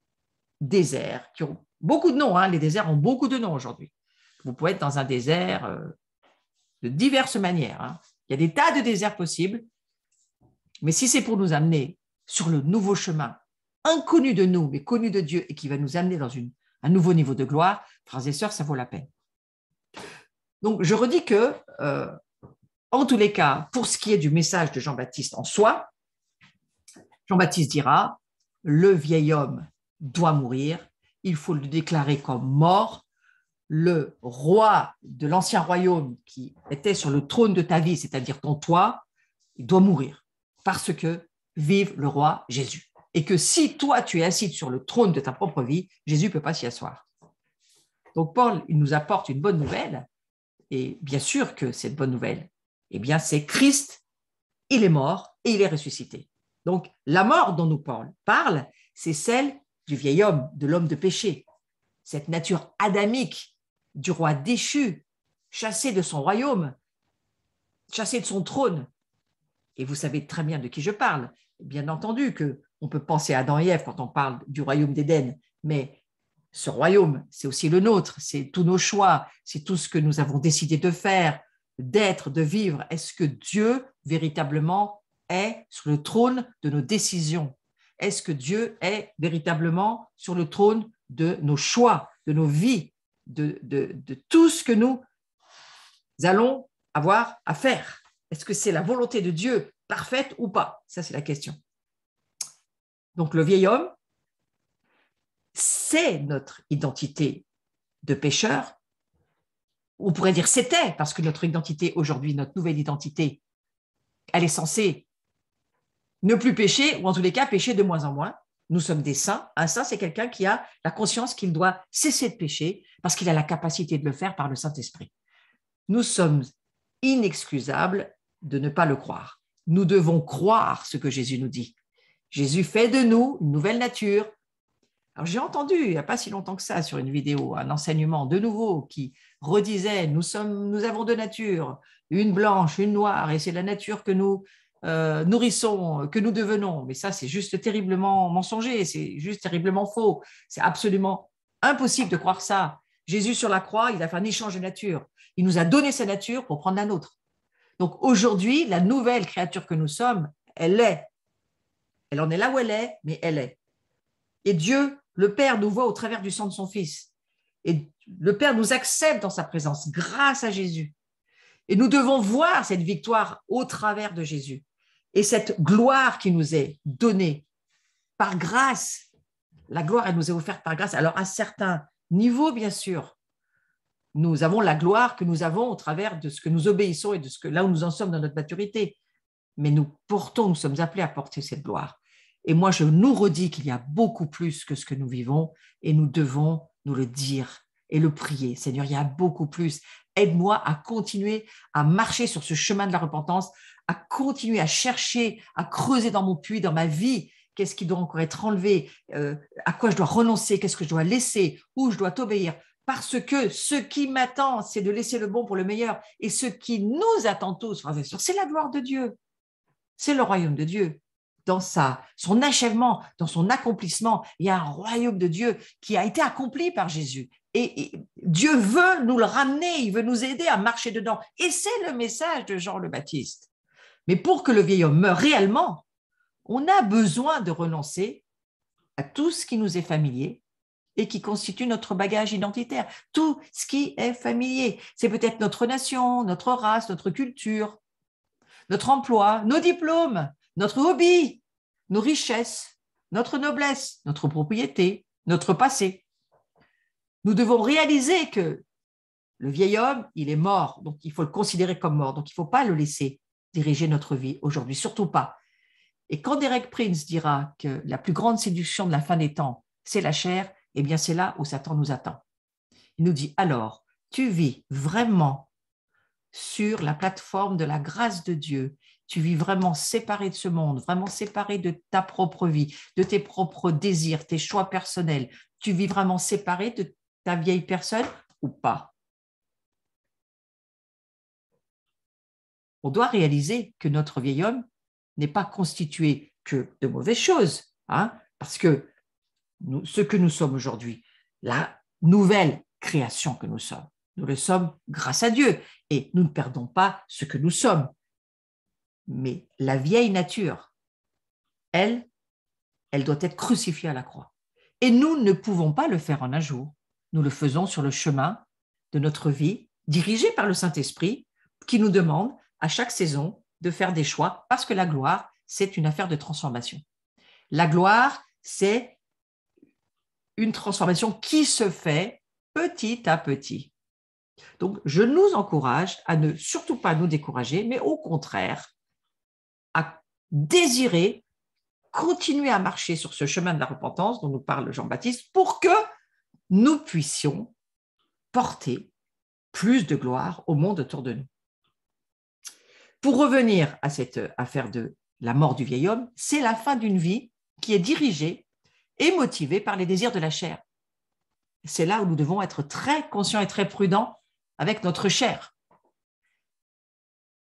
déserts qui ont beaucoup de noms. Les déserts ont beaucoup de noms aujourd'hui. Vous pouvez être dans un désert de diverses manières. Il y a des tas de déserts possibles. Mais si c'est pour nous amener sur le nouveau chemin, inconnu de nous, mais connu de Dieu, et qui va nous amener dans un nouveau niveau de gloire, frères et sœurs, ça vaut la peine. Donc, je redis que, en tous les cas, pour ce qui est du message de Jean-Baptiste en soi, Jean-Baptiste dira, le vieil homme doit mourir, il faut le déclarer comme mort, le roi de l'ancien royaume qui était sur le trône de ta vie, c'est-à-dire ton toit, il doit mourir, parce que vive le roi Jésus. Et que si toi, tu es assis sur le trône de ta propre vie, Jésus ne peut pas s'y asseoir. Donc, Paul, il nous apporte une bonne nouvelle, et bien sûr que cette bonne nouvelle, eh bien, c'est Christ, il est mort et il est ressuscité. Donc, la mort dont nous Paul parle, c'est celle du vieil homme, de l'homme de péché, cette nature adamique du roi déchu, chassé de son royaume, chassé de son trône. Et vous savez très bien de qui je parle. Bien entendu qu'on peut penser à Adam et Ève quand on parle du royaume d'Éden, mais ce royaume, c'est aussi le nôtre, c'est tous nos choix, c'est tout ce que nous avons décidé de faire, d'être, de vivre. Est-ce que Dieu véritablement est sur le trône de nos décisions? Est-ce que Dieu est véritablement sur le trône de nos choix, de nos vies, de tout ce que nous allons avoir à faire. Est-ce que c'est la volonté de Dieu parfaite ou pas? Ça, c'est la question. Donc, le vieil homme, c'est notre identité de pécheur. On pourrait dire c'était, parce que notre identité aujourd'hui, notre nouvelle identité, elle est censée ne plus pécher, ou en tous les cas pécher de moins en moins. Nous sommes des saints. Un saint, c'est quelqu'un qui a la conscience qu'il doit cesser de pécher parce qu'il a la capacité de le faire par le Saint-Esprit. Nous sommes inexcusables de ne pas le croire. Nous devons croire ce que Jésus nous dit. Jésus fait de nous une nouvelle nature. Alors, j'ai entendu, il n'y a pas si longtemps que ça, sur une vidéo, un enseignement de nouveau qui redisait nous avons deux natures, une blanche, une noire, et c'est la nature que nous nourrissons, que nous devenons. Mais ça, c'est juste terriblement mensonger, c'est juste terriblement faux. C'est absolument impossible de croire ça. Jésus sur la croix, il a fait un échange de nature. Il nous a donné sa nature pour prendre la nôtre. Donc aujourd'hui, la nouvelle créature que nous sommes, elle est. Elle en est là où elle est, mais elle est. Et Dieu, le Père, nous voit au travers du sang de son Fils. Et le Père nous accepte dans sa présence grâce à Jésus. Et nous devons voir cette victoire au travers de Jésus. Et cette gloire qui nous est donnée par grâce. La gloire, elle nous est offerte par grâce. Alors, à certains niveaux, bien sûr, nous avons la gloire que nous avons au travers de ce que nous obéissons et de ce que là où nous en sommes dans notre maturité. Mais nous sommes appelés à porter cette gloire. Et moi, je nous redis qu'il y a beaucoup plus que ce que nous vivons et nous devons nous le dire et le prier. Seigneur, il y a beaucoup plus. Aide-moi à continuer à marcher sur ce chemin de la repentance, à continuer à chercher, à creuser dans mon puits, dans ma vie. Qu'est-ce qui doit encore être enlevé? À quoi je dois renoncer? Qu'est-ce que je dois laisser? Où je dois t'obéir? Parce que ce qui m'attend, c'est de laisser le bon pour le meilleur. Et ce qui nous attend tous, frères et sœurs, c'est la gloire de Dieu. C'est le royaume de Dieu. Dans son achèvement, dans son accomplissement, il y a un royaume de Dieu qui a été accompli par Jésus. Et Dieu veut nous le ramener, il veut nous aider à marcher dedans. Et c'est le message de Jean le Baptiste. Mais pour que le vieil homme meure réellement, on a besoin de renoncer à tout ce qui nous est familier et qui constitue notre bagage identitaire. Tout ce qui est familier. C'est peut-être notre nation, notre race, notre culture, notre emploi, nos diplômes, notre hobby, nos richesses, notre noblesse, notre propriété, notre passé. Nous devons réaliser que le vieil homme, il est mort, donc il faut le considérer comme mort, donc il ne faut pas le laisser diriger notre vie aujourd'hui, surtout pas. Et quand Derek Prince dira que la plus grande séduction de la fin des temps, c'est la chair, eh bien c'est là où Satan nous attend. Il nous dit, alors, tu vis vraiment sur la plateforme de la grâce de Dieu, tu vis vraiment séparé de ce monde, vraiment séparé de ta propre vie, de tes propres désirs, tes choix personnels, tu vis vraiment séparé de ta vieille personne ou pas? On doit réaliser que notre vieil homme n'est pas constitué que de mauvaises choses, hein, parce que ce que nous sommes aujourd'hui, la nouvelle création que nous sommes, nous le sommes grâce à Dieu et nous ne perdons pas ce que nous sommes. Mais la vieille nature, elle doit être crucifiée à la croix. Et nous ne pouvons pas le faire en un jour. Nous le faisons sur le chemin de notre vie, dirigé par le Saint-Esprit, qui nous demande à chaque saison de faire des choix, parce que la gloire, c'est une affaire de transformation. La gloire, c'est une transformation qui se fait petit à petit. Donc, je nous encourage à ne surtout pas nous décourager, mais au contraire, à désirer continuer à marcher sur ce chemin de la repentance dont nous parle Jean-Baptiste pour que nous puissions porter plus de gloire au monde autour de nous. Pour revenir à cette affaire de la mort du vieil homme, c'est la fin d'une vie qui est dirigée et motivée par les désirs de la chair. C'est là où nous devons être très conscients et très prudents avec notre chair.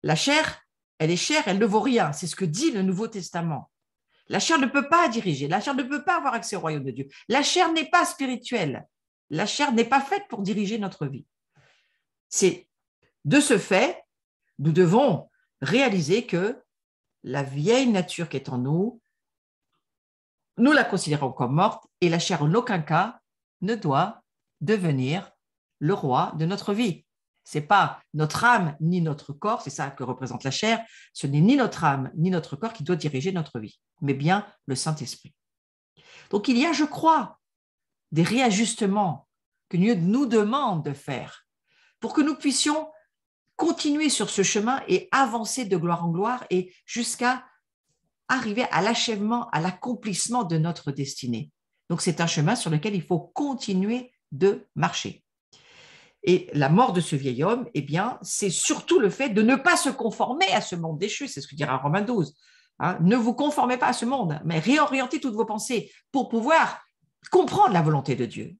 La chair, elle est chère, elle ne vaut rien. C'est ce que dit le Nouveau Testament. La chair ne peut pas diriger, la chair ne peut pas avoir accès au royaume de Dieu. La chair n'est pas spirituelle. La chair n'est pas faite pour diriger notre vie. C'est de ce fait, nous devons réaliser que la vieille nature qui est en nous, nous la considérons comme morte et la chair en aucun cas ne doit devenir le roi de notre vie. Ce n'est pas notre âme ni notre corps, c'est ça que représente la chair, ce n'est ni notre âme ni notre corps qui doit diriger notre vie, mais bien le Saint-Esprit. Donc il y a, je crois, des réajustements que Dieu nous demande de faire pour que nous puissions continuer sur ce chemin et avancer de gloire en gloire et jusqu'à arriver à l'achèvement, à l'accomplissement de notre destinée. Donc c'est un chemin sur lequel il faut continuer de marcher. Et la mort de ce vieil homme, eh bien, c'est surtout le fait de ne pas se conformer à ce monde déchu, c'est ce que dira Romains 12. Hein, ne vous conformez pas à ce monde, mais réorientez toutes vos pensées pour pouvoir comprendre la volonté de Dieu.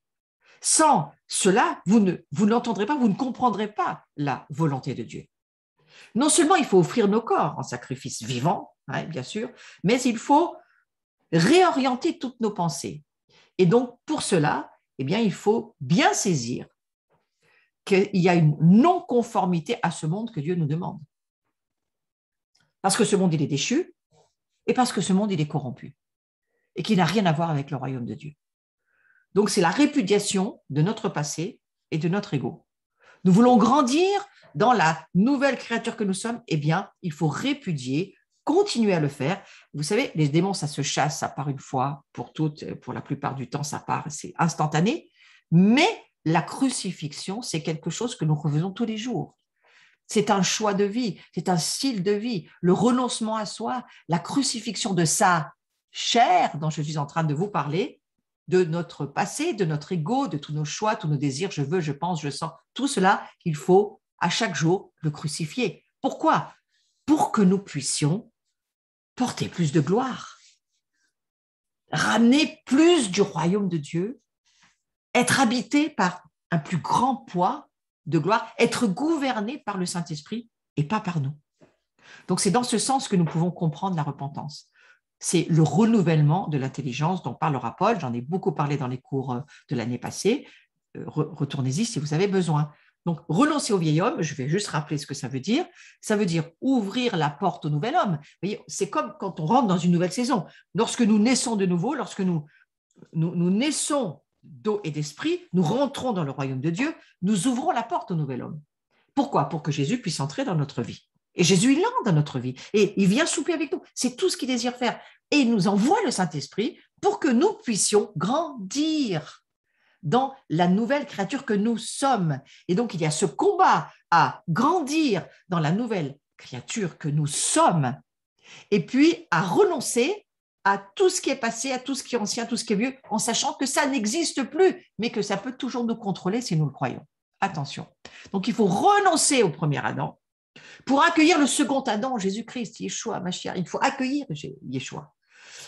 Sans cela, vous n'entendrez pas, vous ne comprendrez pas la volonté de Dieu. Non seulement il faut offrir nos corps en sacrifice vivant, hein, bien sûr, mais il faut réorienter toutes nos pensées. Et donc, pour cela, eh bien, il faut bien saisir qu'il y a une non-conformité à ce monde que Dieu nous demande. Parce que ce monde, il est déchu, et parce que ce monde, il est corrompu, et qu'il n'a rien à voir avec le royaume de Dieu. Donc, c'est la répudiation de notre passé et de notre ego. Nous voulons grandir dans la nouvelle créature que nous sommes, eh bien, il faut répudier, continuer à le faire. Vous savez, les démons, ça se chasse, ça part une fois pour toutes, pour la plupart du temps, ça part, c'est instantané, mais la crucifixion, c'est quelque chose que nous refaisons tous les jours. C'est un choix de vie, c'est un style de vie, le renoncement à soi, la crucifixion de sa chair dont je suis en train de vous parler, de notre passé, de notre ego, de tous nos choix, tous nos désirs, je veux, je pense, je sens, tout cela, il faut à chaque jour le crucifier. Pourquoi? Pour que nous puissions porter plus de gloire, ramener plus du royaume de Dieu, être habité par un plus grand poids de gloire, être gouverné par le Saint-Esprit et pas par nous. Donc, c'est dans ce sens que nous pouvons comprendre la repentance. C'est le renouvellement de l'intelligence dont parlera Paul. J'en ai beaucoup parlé dans les cours de l'année passée. Retournez-y si vous avez besoin. Donc, renoncer au vieil homme, je vais juste rappeler ce que ça veut dire. Ça veut dire ouvrir la porte au nouvel homme. Vous voyez, c'est comme quand on rentre dans une nouvelle saison. Lorsque nous naissons de nouveau, lorsque nous naissons d'eau et d'esprit, nous rentrons dans le royaume de Dieu, nous ouvrons la porte au nouvel homme. Pourquoi? Pour que Jésus puisse entrer dans notre vie. Et Jésus, il entre dans notre vie. Et il vient souper avec nous. C'est tout ce qu'il désire faire. Et il nous envoie le Saint-Esprit pour que nous puissions grandir dans la nouvelle créature que nous sommes. Et donc, il y a ce combat à grandir dans la nouvelle créature que nous sommes, et puis à renoncer à tout ce qui est passé, à tout ce qui est ancien, tout ce qui est vieux, en sachant que ça n'existe plus, mais que ça peut toujours nous contrôler si nous le croyons. Attention. Donc, il faut renoncer au premier Adam pour accueillir le second Adam, Jésus-Christ, Yeshua, Mashiach. Il faut accueillir Yeshua.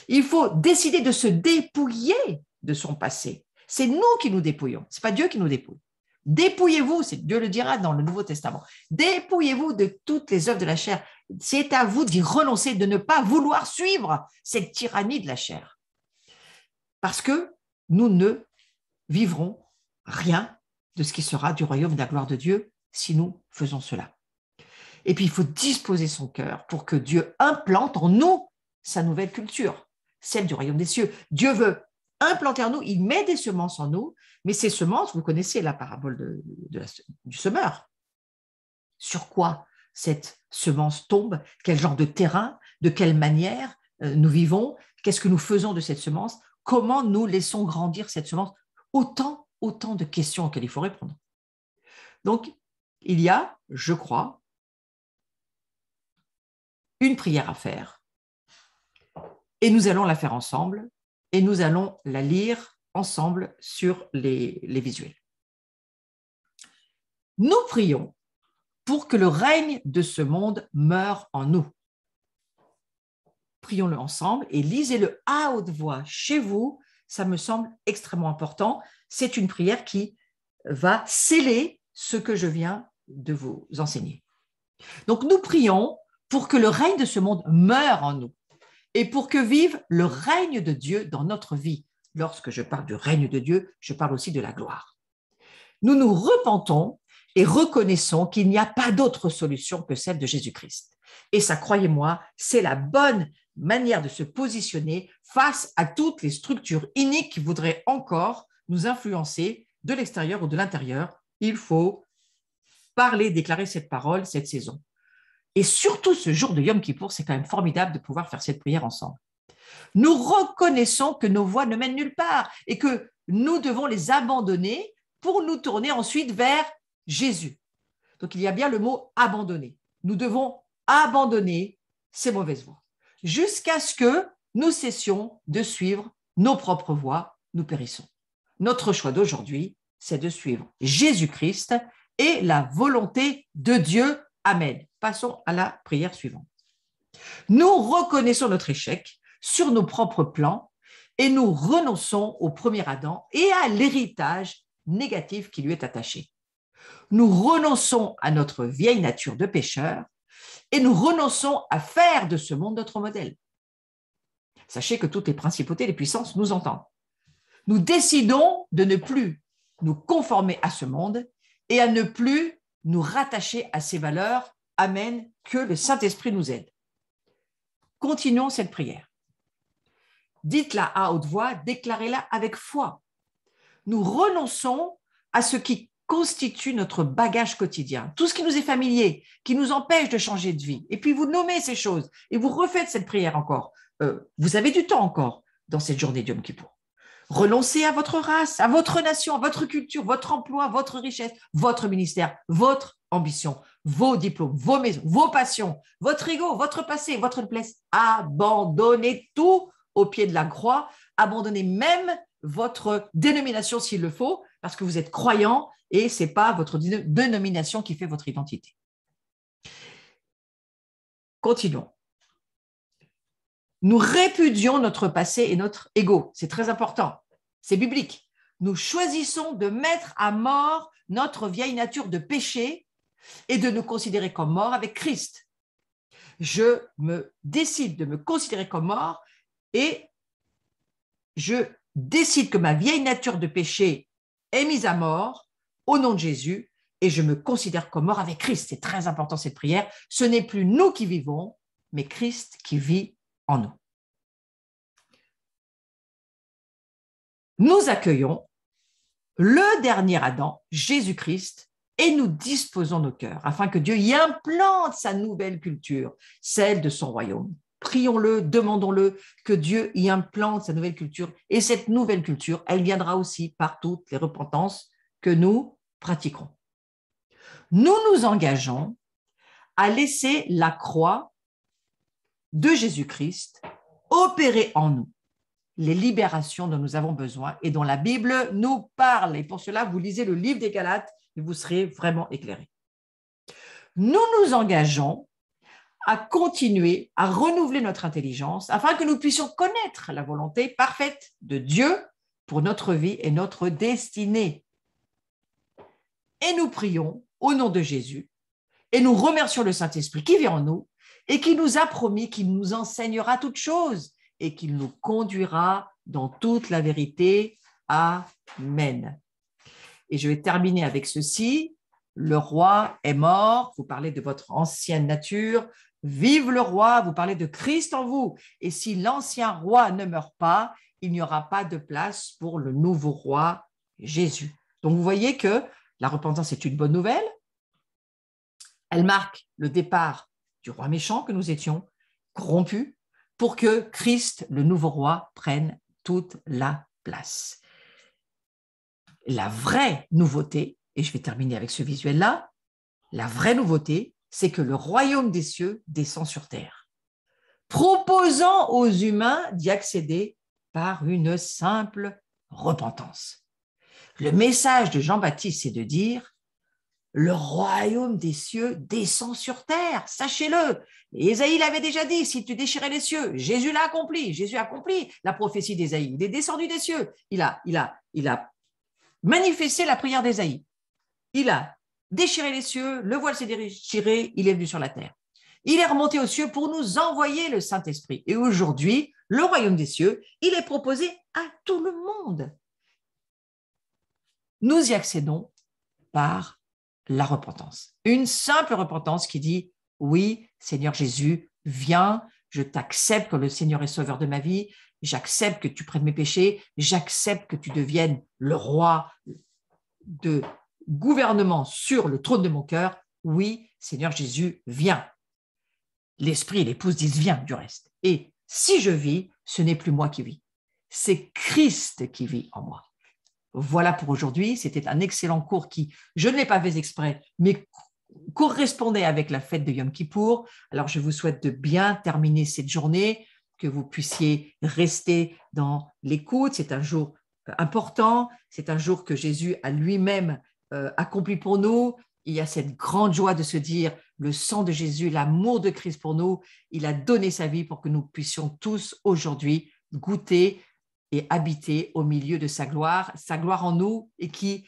Il faut décider de se dépouiller de son passé. C'est nous qui nous dépouillons, ce n'est pas Dieu qui nous dépouille. Dépouillez-vous, Dieu le dira dans le Nouveau Testament, dépouillez-vous de toutes les œuvres de la chair. C'est à vous d'y renoncer, de ne pas vouloir suivre cette tyrannie de la chair. Parce que nous ne vivrons rien de ce qui sera du royaume de la gloire de Dieu si nous faisons cela. Et puis, il faut disposer son cœur pour que Dieu implante en nous sa nouvelle culture, celle du royaume des cieux. Dieu veut implanter en nous, il met des semences en nous, mais ces semences, vous connaissez la parabole du semeur. Sur quoi cette semence tombe? Quel genre de terrain? De quelle manière nous vivons? Qu'est-ce que nous faisons de cette semence? Comment nous laissons grandir cette semence? Autant de questions auxquelles il faut répondre. Donc, il y a, je crois, une prière à faire. Et nous allons la faire ensemble et nous allons la lire ensemble sur les visuels. Nous prions pour que le règne de ce monde meure en nous. Prions-le ensemble et lisez-le à haute voix chez vous. Ça me semble extrêmement important. C'est une prière qui va sceller ce que je viens de vous enseigner. Donc, nous prions pour que le règne de ce monde meure en nous et pour que vive le règne de Dieu dans notre vie. Lorsque je parle du règne de Dieu, je parle aussi de la gloire. Nous nous repentons et reconnaissons qu'il n'y a pas d'autre solution que celle de Jésus-Christ. Et ça, croyez-moi, c'est la bonne manière de se positionner face à toutes les structures iniques qui voudraient encore nous influencer de l'extérieur ou de l'intérieur. il faut parler, déclarer cette parole, cette saison. Et surtout ce jour de Yom Kippour, c'est quand même formidable de pouvoir faire cette prière ensemble. Nous reconnaissons que nos voies ne mènent nulle part et que nous devons les abandonner pour nous tourner ensuite vers Jésus. Donc il y a bien le mot abandonner. Nous devons abandonner ces mauvaises voies jusqu'à ce que nous cessions de suivre nos propres voies, nous périssons. Notre choix d'aujourd'hui, c'est de suivre Jésus-Christ et la volonté de Dieu. Amen. Passons à la prière suivante. Nous reconnaissons notre échec sur nos propres plans et nous renonçons au premier Adam et à l'héritage négatif qui lui est attaché. Nous renonçons à notre vieille nature de pécheur et nous renonçons à faire de ce monde notre modèle. Sachez que toutes les principautés et les puissances nous entendent. Nous décidons de ne plus nous conformer à ce monde et à ne plus nous rattacher à ces valeurs. Amen, que le Saint-Esprit nous aide. Continuons cette prière. Dites-la à haute voix, déclarez-la avec foi. Nous renonçons à ce qui constitue notre bagage quotidien, tout ce qui nous est familier, qui nous empêche de changer de vie. Et puis vous nommez ces choses et vous refaites cette prière encore. Vous avez du temps encore dans cette journée de Yom Kippour. Renoncez à votre race, à votre nation, à votre culture, votre emploi, votre richesse, votre ministère, votre ambition, vos diplômes, vos maisons, vos passions, votre ego, votre passé, votre place. Abandonnez tout au pied de la croix. Abandonnez même votre dénomination s'il le faut, parce que vous êtes croyant et ce n'est pas votre dénomination qui fait votre identité. Continuons. Nous répudions notre passé et notre ego. C'est très important. C'est biblique. Nous choisissons de mettre à mort notre vieille nature de péché et de nous considérer comme morts avec Christ. Je me décide de me considérer comme mort et je décide que ma vieille nature de péché est mise à mort au nom de Jésus et je me considère comme mort avec Christ. C'est très important cette prière. Ce n'est plus nous qui vivons, mais Christ qui vit en nous. Nous accueillons le dernier Adam, Jésus-Christ, et nous disposons nos cœurs afin que Dieu y implante sa nouvelle culture, celle de son royaume. Prions-le, demandons-le, que Dieu y implante sa nouvelle culture. Et cette nouvelle culture, elle viendra aussi par toutes les repentances que nous pratiquerons. Nous nous engageons à laisser la croix de Jésus-Christ opérer en nous les libérations dont nous avons besoin et dont la Bible nous parle. Et pour cela, vous lisez le livre des Galates et vous serez vraiment éclairés. Nous nous engageons à continuer à renouveler notre intelligence afin que nous puissions connaître la volonté parfaite de Dieu pour notre vie et notre destinée. Et nous prions au nom de Jésus et nous remercions le Saint-Esprit qui vit en nous et qui nous a promis qu'il nous enseignera toutes choses et qu'il nous conduira dans toute la vérité. Amen. Et je vais terminer avec ceci. Le roi est mort. Vous parlez de votre ancienne nature. Vive le roi. Vous parlez de Christ en vous. Et si l'ancien roi ne meurt pas, il n'y aura pas de place pour le nouveau roi, Jésus. Donc, vous voyez que la repentance est une bonne nouvelle. Elle marque le départ du roi méchant que nous étions, corrompu, pour que Christ, le nouveau roi, prenne toute la place. La vraie nouveauté, et je vais terminer avec ce visuel-là, la vraie nouveauté, c'est que le royaume des cieux descend sur terre, proposant aux humains d'y accéder par une simple repentance. Le message de Jean-Baptiste, c'est de dire le royaume des cieux descend sur terre, sachez-le. Ésaïe l'avait déjà dit, si tu déchirais les cieux, Jésus l'a accompli, Jésus a accompli la prophétie d'Ésaïe, il est descendu des cieux, il a manifesté la prière d'Ésaïe, il a déchiré les cieux, le voile s'est déchiré, il est venu sur la terre. Il est remonté aux cieux pour nous envoyer le Saint-Esprit. Et aujourd'hui, le royaume des cieux, il est proposé à tout le monde. Nous y accédons par la repentance. Une simple repentance qui dit « Oui, Seigneur Jésus, viens, je t'accepte comme le Seigneur et Sauveur de ma vie, j'accepte que tu prennes mes péchés, j'accepte que tu deviennes le roi de gouvernement sur le trône de mon cœur, oui, Seigneur Jésus, viens. L'Esprit et l'Épouse disent viens du reste. Et si je vis, ce n'est plus moi qui vis, c'est Christ qui vit en moi. Voilà pour aujourd'hui. C'était un excellent cours qui, je ne l'ai pas fait exprès, mais correspondait avec la fête de Yom Kippour. Alors, je vous souhaite de bien terminer cette journée, que vous puissiez rester dans l'écoute. C'est un jour important. C'est un jour que Jésus a lui-même accompli pour nous. Il y a cette grande joie de se dire le sang de Jésus, l'amour de Christ pour nous. Il a donné sa vie pour que nous puissions tous aujourd'hui goûter et habiter au milieu de sa gloire en nous et qui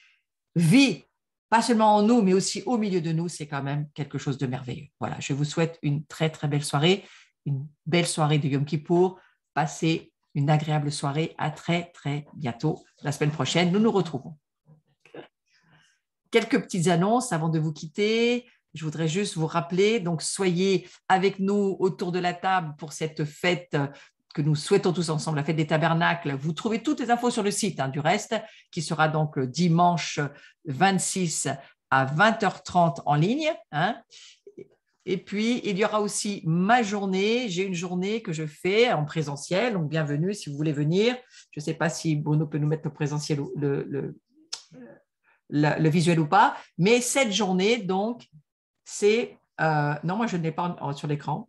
vit pas seulement en nous, mais aussi au milieu de nous, c'est quand même quelque chose de merveilleux. Voilà, je vous souhaite une très, très belle soirée, une belle soirée de Yom Kippour. Passez une agréable soirée. À très, très bientôt. La semaine prochaine, nous nous retrouvons. Quelques petites annonces avant de vous quitter. Je voudrais juste vous rappeler, donc soyez avec nous autour de la table pour cette fête que nous souhaitons tous ensemble, la fête des tabernacles. Vous trouvez toutes les infos sur le site, du reste, qui sera donc le dimanche 26 à 20h30 en ligne. Et puis, il y aura aussi ma journée. J'ai une journée que je fais en présentiel, donc bienvenue si vous voulez venir. Je ne sais pas si Bruno peut nous mettre le présentiel, le visuel ou pas, mais cette journée, donc, c'est… non, moi, je ne l'ai pas sur l'écran.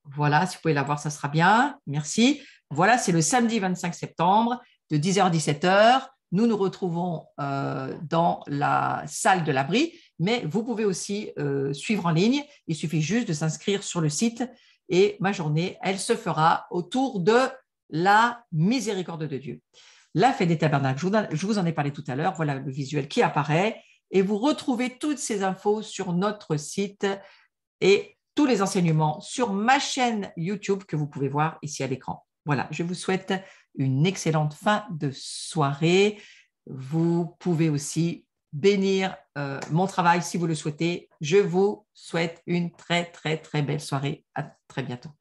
Voilà, si vous pouvez la voir, ça sera bien. Merci. Voilà, c'est le samedi 25 septembre de 10h à 17h. Nous nous retrouvons dans la salle de l'abri, mais vous pouvez aussi suivre en ligne. Il suffit juste de s'inscrire sur le site et ma journée, elle se fera autour de la miséricorde de Dieu. La fête des tabernacles, je vous en ai parlé tout à l'heure. Voilà le visuel qui apparaît et vous retrouvez toutes ces infos sur notre site et tous les enseignements sur ma chaîne YouTube que vous pouvez voir ici à l'écran. Voilà, je vous souhaite une excellente fin de soirée. Vous pouvez aussi bénir mon travail si vous le souhaitez. Je vous souhaite une très, très, très belle soirée. À très bientôt.